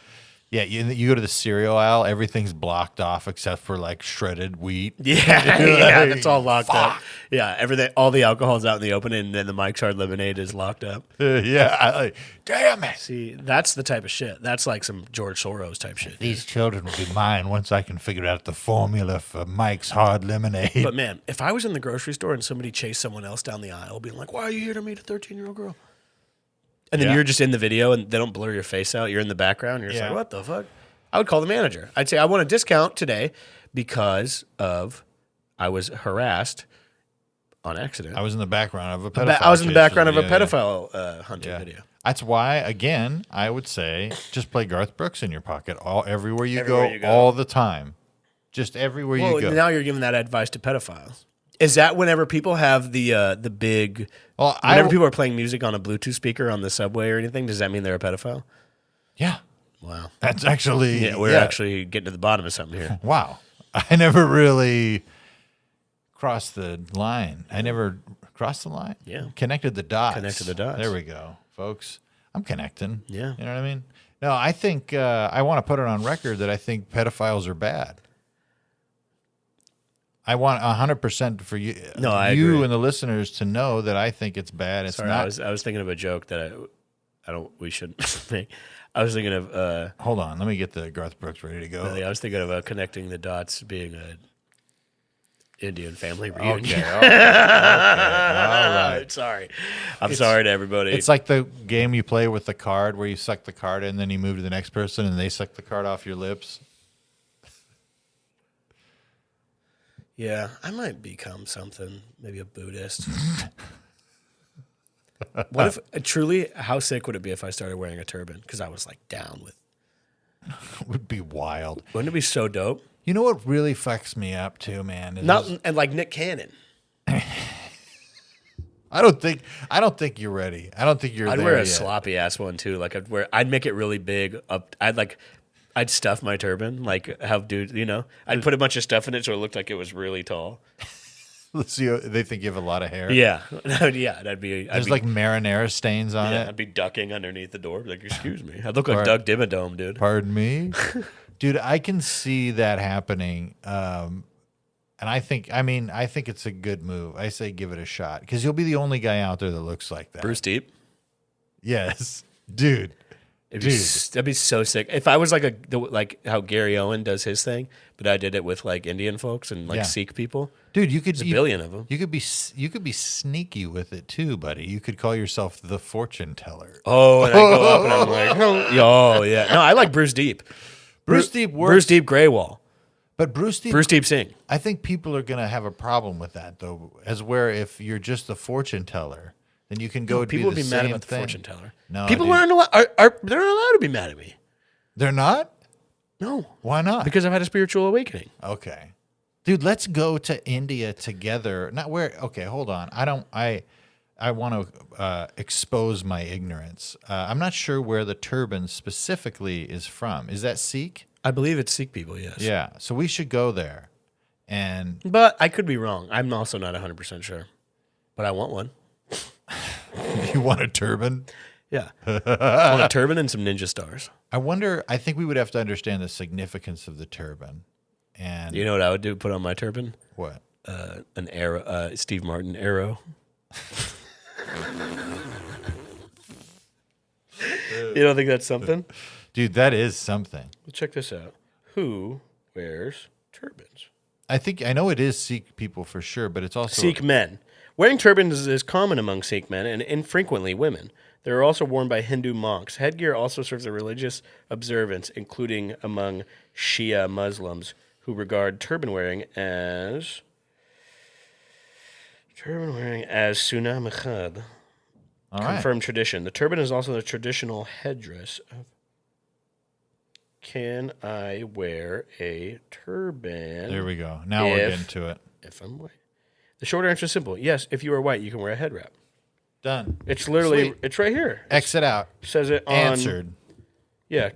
Yeah, you go to the cereal aisle, everything's blocked off except for like shredded wheat. Yeah, that's all locked up. Yeah, everything, all the alcohol's out in the open, and then the Mike's Hard Lemonade is locked up. Damn it. See, that's the type of shit. That's like some George Soros type shit. These children will be mine once I can figure out the formula for Mike's Hard Lemonade. But man, if I was in the grocery store and somebody chased someone else down the aisle, being like, "Why are you here to meet a 13-year-old girl?" And then you're just in the video and they don't blur your face out. You're in the background. You're just like, what the fuck? I would call the manager. I'd say, I want a discount today because I was harassed on accident. I was in the background of a pedophile. I was in the background of a pedophile hunting video. That's why, again, I would say just play Garth Brooks in your pocket everywhere you go, all the time. Just everywhere you go. Now you're giving that advice to pedophiles. Is that whenever people have the big? Well, whenever people are playing music on a Bluetooth speaker on the subway or anything, does that mean they're a pedophile? Yeah. Wow. That's actually we're actually getting to the bottom of something here. Wow. I never really crossed the line. I never crossed the line. Yeah. Connected the dots. Connected the dots. There we go, folks. I'm connecting. Yeah. You know what I mean? No, I think I want to put it on record that I think pedophiles are bad. I want 100% for you, I agree. and the listeners to know that I think it's bad. It's Sorry, not. I was thinking of a joke that we shouldn't make. I was thinking of. Hold on, let me get the Garth Brooks ready to go. I was thinking of connecting the dots being a Indian family reunion. Okay, all right. Sorry, I'm sorry to everybody. It's like the game you play with the card where you suck the card in, then you move to the next person, and they suck the card off your lips. Yeah, I might become something, maybe a Buddhist. What if truly? How sick would it be if I started wearing a turban? Because I was like down with. It would be wild. Wouldn't it be so dope? You know what really fucks me up too, man? And like Nick Cannon. I don't think you're ready. I don't think you're. I'd there wear a yet. sloppy ass one too. Like I'd make it really big. I'd stuff my turban, like how dudes, I'd put a bunch of stuff in it so it looked like it was really tall. Let's see. They think you have a lot of hair. Yeah, yeah. There's like marinara stains on it. I'd be ducking underneath the door, like, excuse me. I'd look like Doug Dimmadome, dude. Pardon me, dude. I can see that happening, and I think it's a good move. I say give it a shot because you'll be the only guy out there that looks like that. Bruce Deep. Yes, dude. That'd be so sick. If I was like how Gary Owen does his thing, but I did it with like Indian folks and like Sikh people. Dude, you could There's a billion of them. You could be sneaky with it too, buddy. You could call yourself the fortune teller. Oh, and I go up and I'm like, oh yeah. No, I like Bruce Deep. Bruce Deep works. Bruce Deep Graywall. But Bruce Deep Sing. I think people are going to have a problem with that, though, as where if you're just the fortune teller, then you can go People would be mad about the thing. fortune teller. No, people dude. aren't allowed. They're not allowed to be mad at me. They're not? No. Why not? Because I've had a spiritual awakening. Okay. Dude, let's go to India together. Not where, okay, hold on. I want to expose my ignorance. I'm not sure where the turban specifically is from. Is that Sikh? I believe it's Sikh people, yes. Yeah. So we should go there. But I could be wrong. I'm also not 100% sure. But I want one. You want a turban? Yeah. I want a turban and some ninja stars. I think we would have to understand the significance of the turban. And You know what I would do? Put on my turban? what? An arrow, Steve Martin arrow. You don't think that's something? Dude, that is something. Well, check this out. Who wears turbans? I know it is Sikh people for sure, but it's also Sikh men. Wearing turbans is common among Sikh men and infrequently women. They are also worn by Hindu monks. Headgear also serves a religious observance, including among Shia Muslims who regard turban wearing as Sunnah Muhammad. all right. Confirmed tradition. The turban is also the traditional headdress of. Can I wear a turban? There we go. Now we're getting to it. If I'm white. The short answer is simple. Yes, if you are white, you can wear a head wrap. Done. It's literally, Sweet. it's right here. Exit out. Says it on. Answered. Yeah.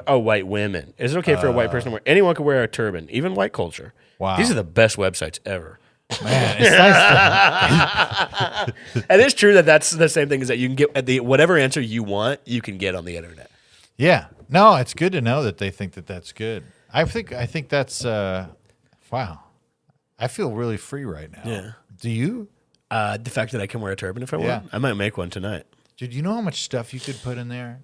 White women. Is it okay for a white person to wear? Anyone can wear a turban, even white culture. Wow. These are the best websites ever. Man, it's nice. And it's true that that's the same thing as that you can get whatever answer you want, you can get on the internet. Yeah. No, it's good to know that they think that that's good. I think that's wow. I feel really free right now. Yeah. Do you? The fact that I can wear a turban if I want, Yeah. I might make one tonight. Dude, you know how much stuff you could put in there?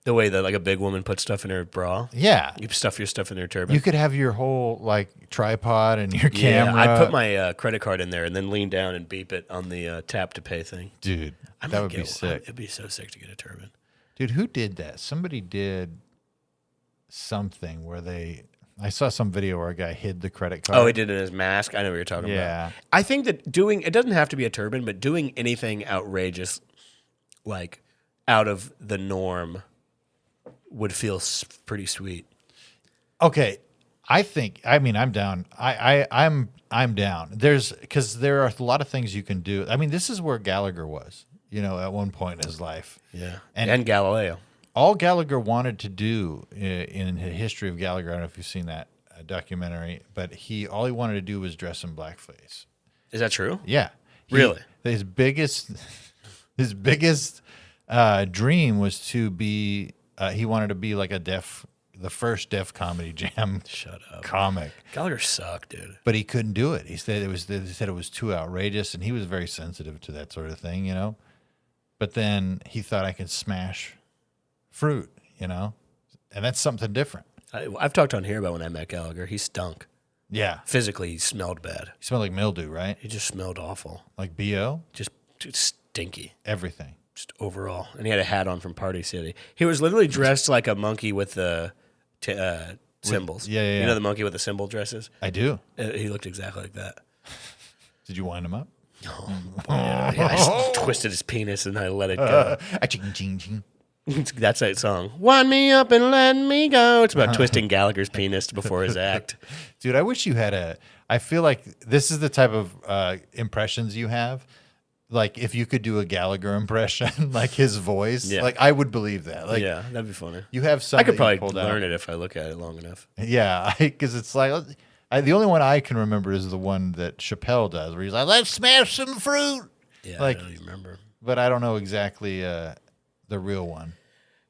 The way that like a big woman puts stuff in her bra. Yeah. You stuff your stuff in her turban. You could have your whole like tripod and your camera. I'd put my credit card in there and then lean down and beep it on the tap to pay thing. Dude, that would be sick. It'd be so sick to get a turban. Dude, who did that? Somebody did something where I saw some video where a guy hid the credit card. Oh, he did it in his mask. I know what you're talking Yeah. about. I think that it doesn't have to be a turban, but doing anything outrageous, like out of the norm, would feel pretty sweet. Okay, I'm down. I'm down. Because there are a lot of things you can do. I mean, this is where Gallagher was, at one point in his life. Yeah, And Galileo. All Gallagher wanted to do in the history of Gallagher, I don't know if you've seen that documentary, but all he wanted to do was dress in blackface. Is that true? Yeah. Really? His biggest dream was to be, he wanted to be like the first Def Comedy Jam Shut up. comic. Gallagher sucked, dude. But he couldn't do it. He said it was too outrageous, and he was very sensitive to that sort of thing, But then he thought I could smash fruit, and that's something different. I've talked on here about when I met Gallagher. He stunk. Yeah. Physically, he smelled bad. He smelled like mildew, right? He just smelled awful. Like BO? Just stinky. Everything. Just overall. And he had a hat on from Party City. He was literally dressed like a monkey with the symbols. Yeah. You know the monkey with the symbol dresses? I do. He looked exactly like that. Did you wind him up? Yeah, I just twisted his penis and I let it go. That's that song. Wind me up and let me go. It's about twisting Gallagher's penis before his act. Dude, I wish you had I feel like this is the type of impressions you have. Like if you could do a Gallagher impression, like his voice, like I would believe that. Like, yeah, that'd be funny. You have some. I could probably learn it if I look at it long enough. Yeah, because it's like the only one I can remember is the one that Chappelle does, where he's like, "Let's smash some fruit." Yeah, like, I don't even remember. But I don't know exactly the real one.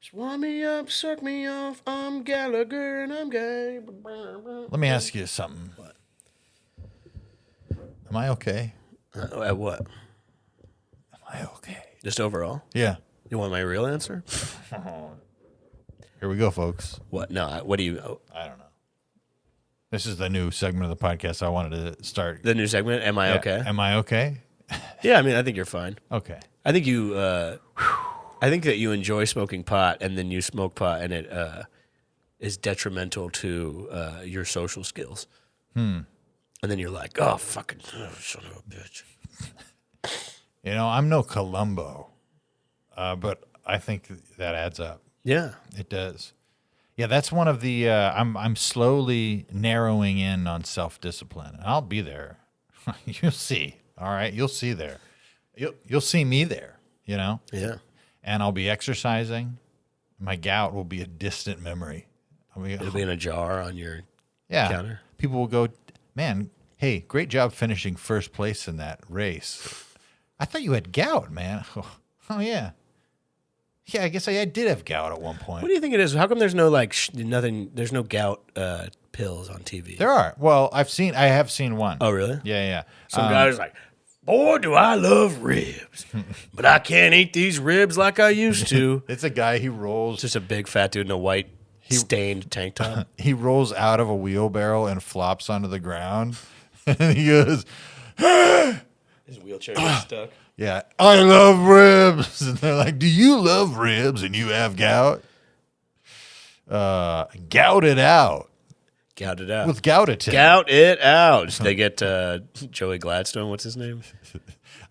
Just wind me up, suck me off. I'm Gallagher and I'm gay. Let me ask you something. What? Am I okay? At what? Am I okay? Just overall? Yeah. You want my real answer? Here we go, folks. What? No. What do you? Oh. I don't know. This is the new segment of the podcast I wanted to start. The new segment. Am I okay? Am I okay? Yeah. I mean, I think you're fine. Okay. I think you. I think that you enjoy smoking pot, and then you smoke pot, and it is detrimental to your social skills. And then you're like, oh, fucking son of a bitch. You know, I'm no Columbo, but I think that adds up. Yeah. It does. Yeah, that's one of the. I'm slowly narrowing in on self-discipline, and I'll be there. You'll see. All right, you'll see there. You'll see me there. You know. Yeah. And I'll be exercising. My gout will be a distant memory. It'll be in a jar on your counter. People will go, man. Hey, great job finishing first place in that race. I thought you had gout, man. Oh yeah. Yeah, I guess I did have gout at one point. What do you think it is? How come there's no like nothing? There's no gout pills on TV. There are. Well, I have seen one. Oh, really? Yeah. Some guy's like, boy, do I love ribs, but I can't eat these ribs like I used to. It's a guy. He rolls. Just a big fat dude in a white stained tank top. He rolls out of a wheelbarrow and flops onto the ground, and he goes, His wheelchair gets stuck. yeah, I love ribs. And they're like, do you love ribs and you have gout? Gout it out. Gout it out. With Goutatin. Gout it out. They get Joey Gladstone. What's his name?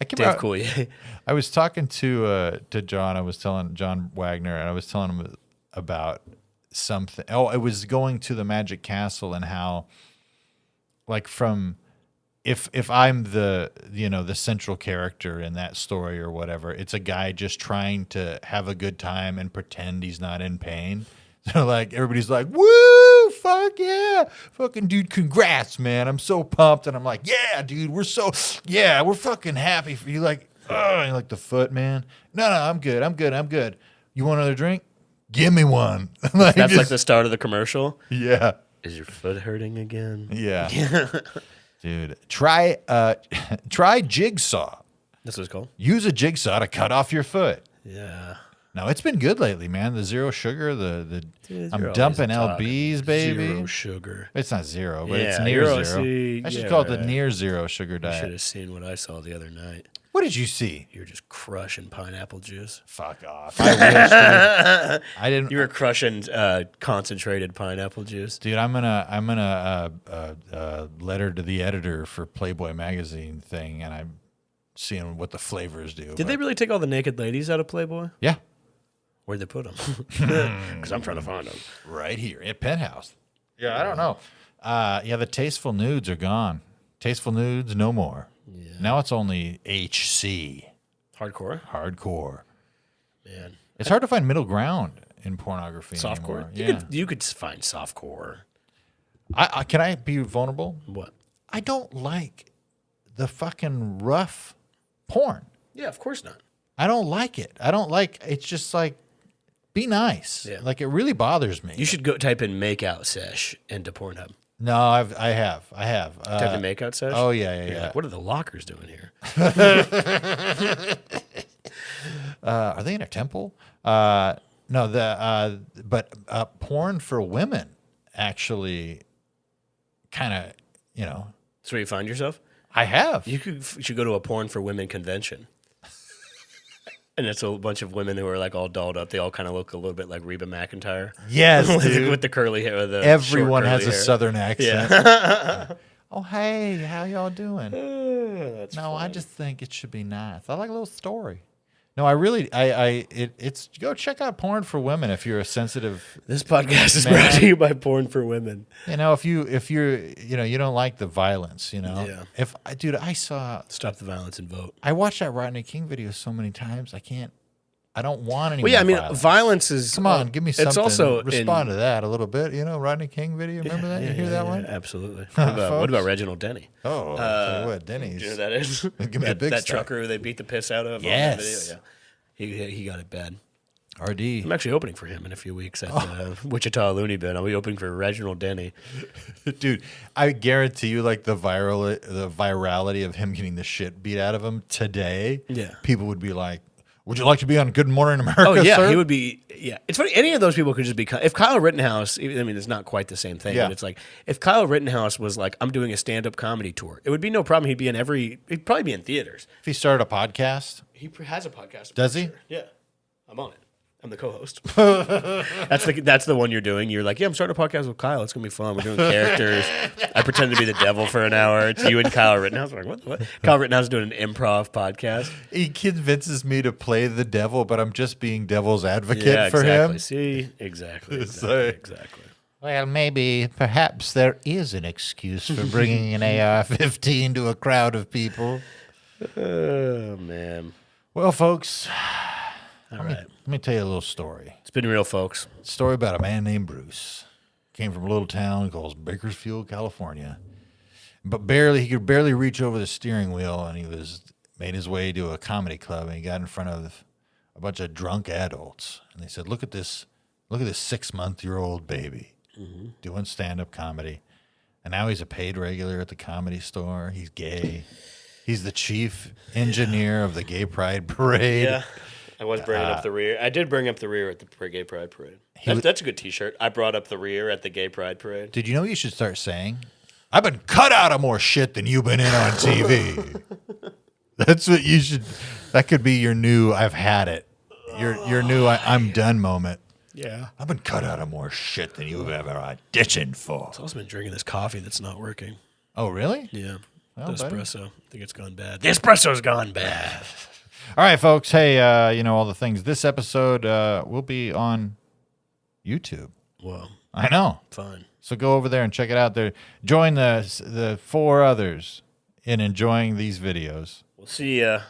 Dave Coulier. I was talking to John. I was telling John Wagner, and I was telling him about something. Oh, I was going to the Magic Castle and how, like, from if I'm the central character in that story or whatever, it's a guy just trying to have a good time and pretend he's not in pain. So like everybody's like, woo, fuck yeah, fucking dude, congrats, man. I'm so pumped. And I'm like, yeah, dude, we're fucking happy for you. Like, oh, you like the foot, man. No, I'm good. You want another drink? Give me one. That's like the start of the commercial. Yeah. Is your foot hurting again? Yeah. Dude, try jigsaw. That's what it's called? Use a jigsaw to cut off your foot. Yeah. No, it's been good lately, man. The zero sugar, Dude, I'm dumping LBs, baby. Zero sugar. It's not zero, but it's Yeah, near you're zero. I should call it the near zero sugar You should diet. have seen what I saw the other night. What did you see? You were just crushing pineapple juice. Fuck off. I wish, dude. I didn't. You were crushing concentrated pineapple juice. Dude, I'm gonna letter to the editor for Playboy magazine thing, and I'm seeing what the flavors do. Did they really take all the naked ladies out of Playboy? Yeah, Where'd they put them? Because I'm trying to find them. right here at Penthouse. Yeah, I don't know. The tasteful nudes are gone. Tasteful nudes, no more. Yeah. Now it's only HC. Hardcore. Man. It's hard to find middle ground in pornography Softcore? anymore. Yeah. You could find softcore. Can I be vulnerable? What? I don't like the fucking rough porn. Yeah, of course not. I don't like it. It's just like, be nice. Yeah. Like, it really bothers me. You should go type in makeout sesh into Pornhub. No, I have. Type in makeout sesh? Oh, yeah. Like, what are the lockers doing here? Are they in a temple? No, but porn for women actually kind of, That's where you find yourself? I have. You should go to a porn for women convention. And it's a bunch of women who are like all dolled up. They all kind of look a little bit like Reba McEntire. Yes, dude. With the curly hair. Everyone has a hair. southern accent. Yeah. Oh, hey, how y'all doing? That's No, funny. I just think it should be nice. I like a little story. No, I really, it's go check out porn for women if you're a sensitive. This podcast is brought to you by Porn for Women. If you're, you don't like the violence, Yeah. Stop the violence and vote. I watched that Rodney King video so many times. I don't want any. Well, yeah, more violence is. Come on, give me something. It's also respond to that a little bit. Rodney King video. Remember that? You hear that one? Absolutely. What about Reginald Denny? Oh, I'll tell you what, Denny's. Do you know who that is? Give me a big that star. trucker who they beat the piss out of. Yes. On that video? Yeah. He got it bad. RD. I'm actually opening for him in a few weeks at Wichita Looney Bin. I'll be opening for Reginald Denny. Dude, I guarantee you, like the virality of him getting the shit beat out of him today. Yeah. People would be like, "Would you like to be on Good Morning America?" Oh yeah, sir? he would be. Yeah, it's funny. Any of those people could just be. If Kyle Rittenhouse, it's not quite the same thing. Yeah. But it's like if Kyle Rittenhouse was like, "I'm doing a stand-up comedy tour," it would be no problem. He'd He'd probably be in theaters. If he started a podcast, He has a podcast. Does he? Sure. Yeah, I'm on it. I'm the co-host. That's the one you're doing. You're like, yeah, I'm starting a podcast with Kyle. It's gonna be fun. We're doing characters. I pretend to be the devil for an hour. It's you and Kyle Rittenhouse. I'm like, what? Kyle Rittenhouse is doing an improv podcast. He convinces me to play the devil, but I'm just being devil's advocate for exactly. him. See, exactly. Well, perhaps there is an excuse for bringing an AR-15 to a crowd of people. Oh man. Well, folks, Let me tell you a little story. It's been real, folks. Story about a man named Bruce. Came from a little town called Bakersfield, California. But he could barely reach over the steering wheel, and he made his way to a comedy club, and he got in front of a bunch of drunk adults. And they said, look at this 6-month-old baby doing stand-up comedy. And now he's a paid regular at the Comedy Store. He's gay. He's the chief engineer of the Gay Pride Parade. Yeah. I was bringing up the rear. I did bring up the rear at the Gay Pride Parade. That's a good T-shirt. I brought up the rear at the Gay Pride Parade. Did you know you should start saying, I've been cut out of more shit than you've been in on TV. That's what you should. That could be your new I've had it. Your new I'm done moment. Yeah. I've been cut out of more shit than you've ever auditioned for. I've also been drinking this coffee that's not working. Oh, really? Yeah. Well, the espresso. I think it's gone bad. The espresso's gone bad. All right, folks. Hey, all the things. This episode will be on YouTube. Whoa. I know. Fine. So go over there and check it out. There, join the 4 others in enjoying these videos. We'll see ya.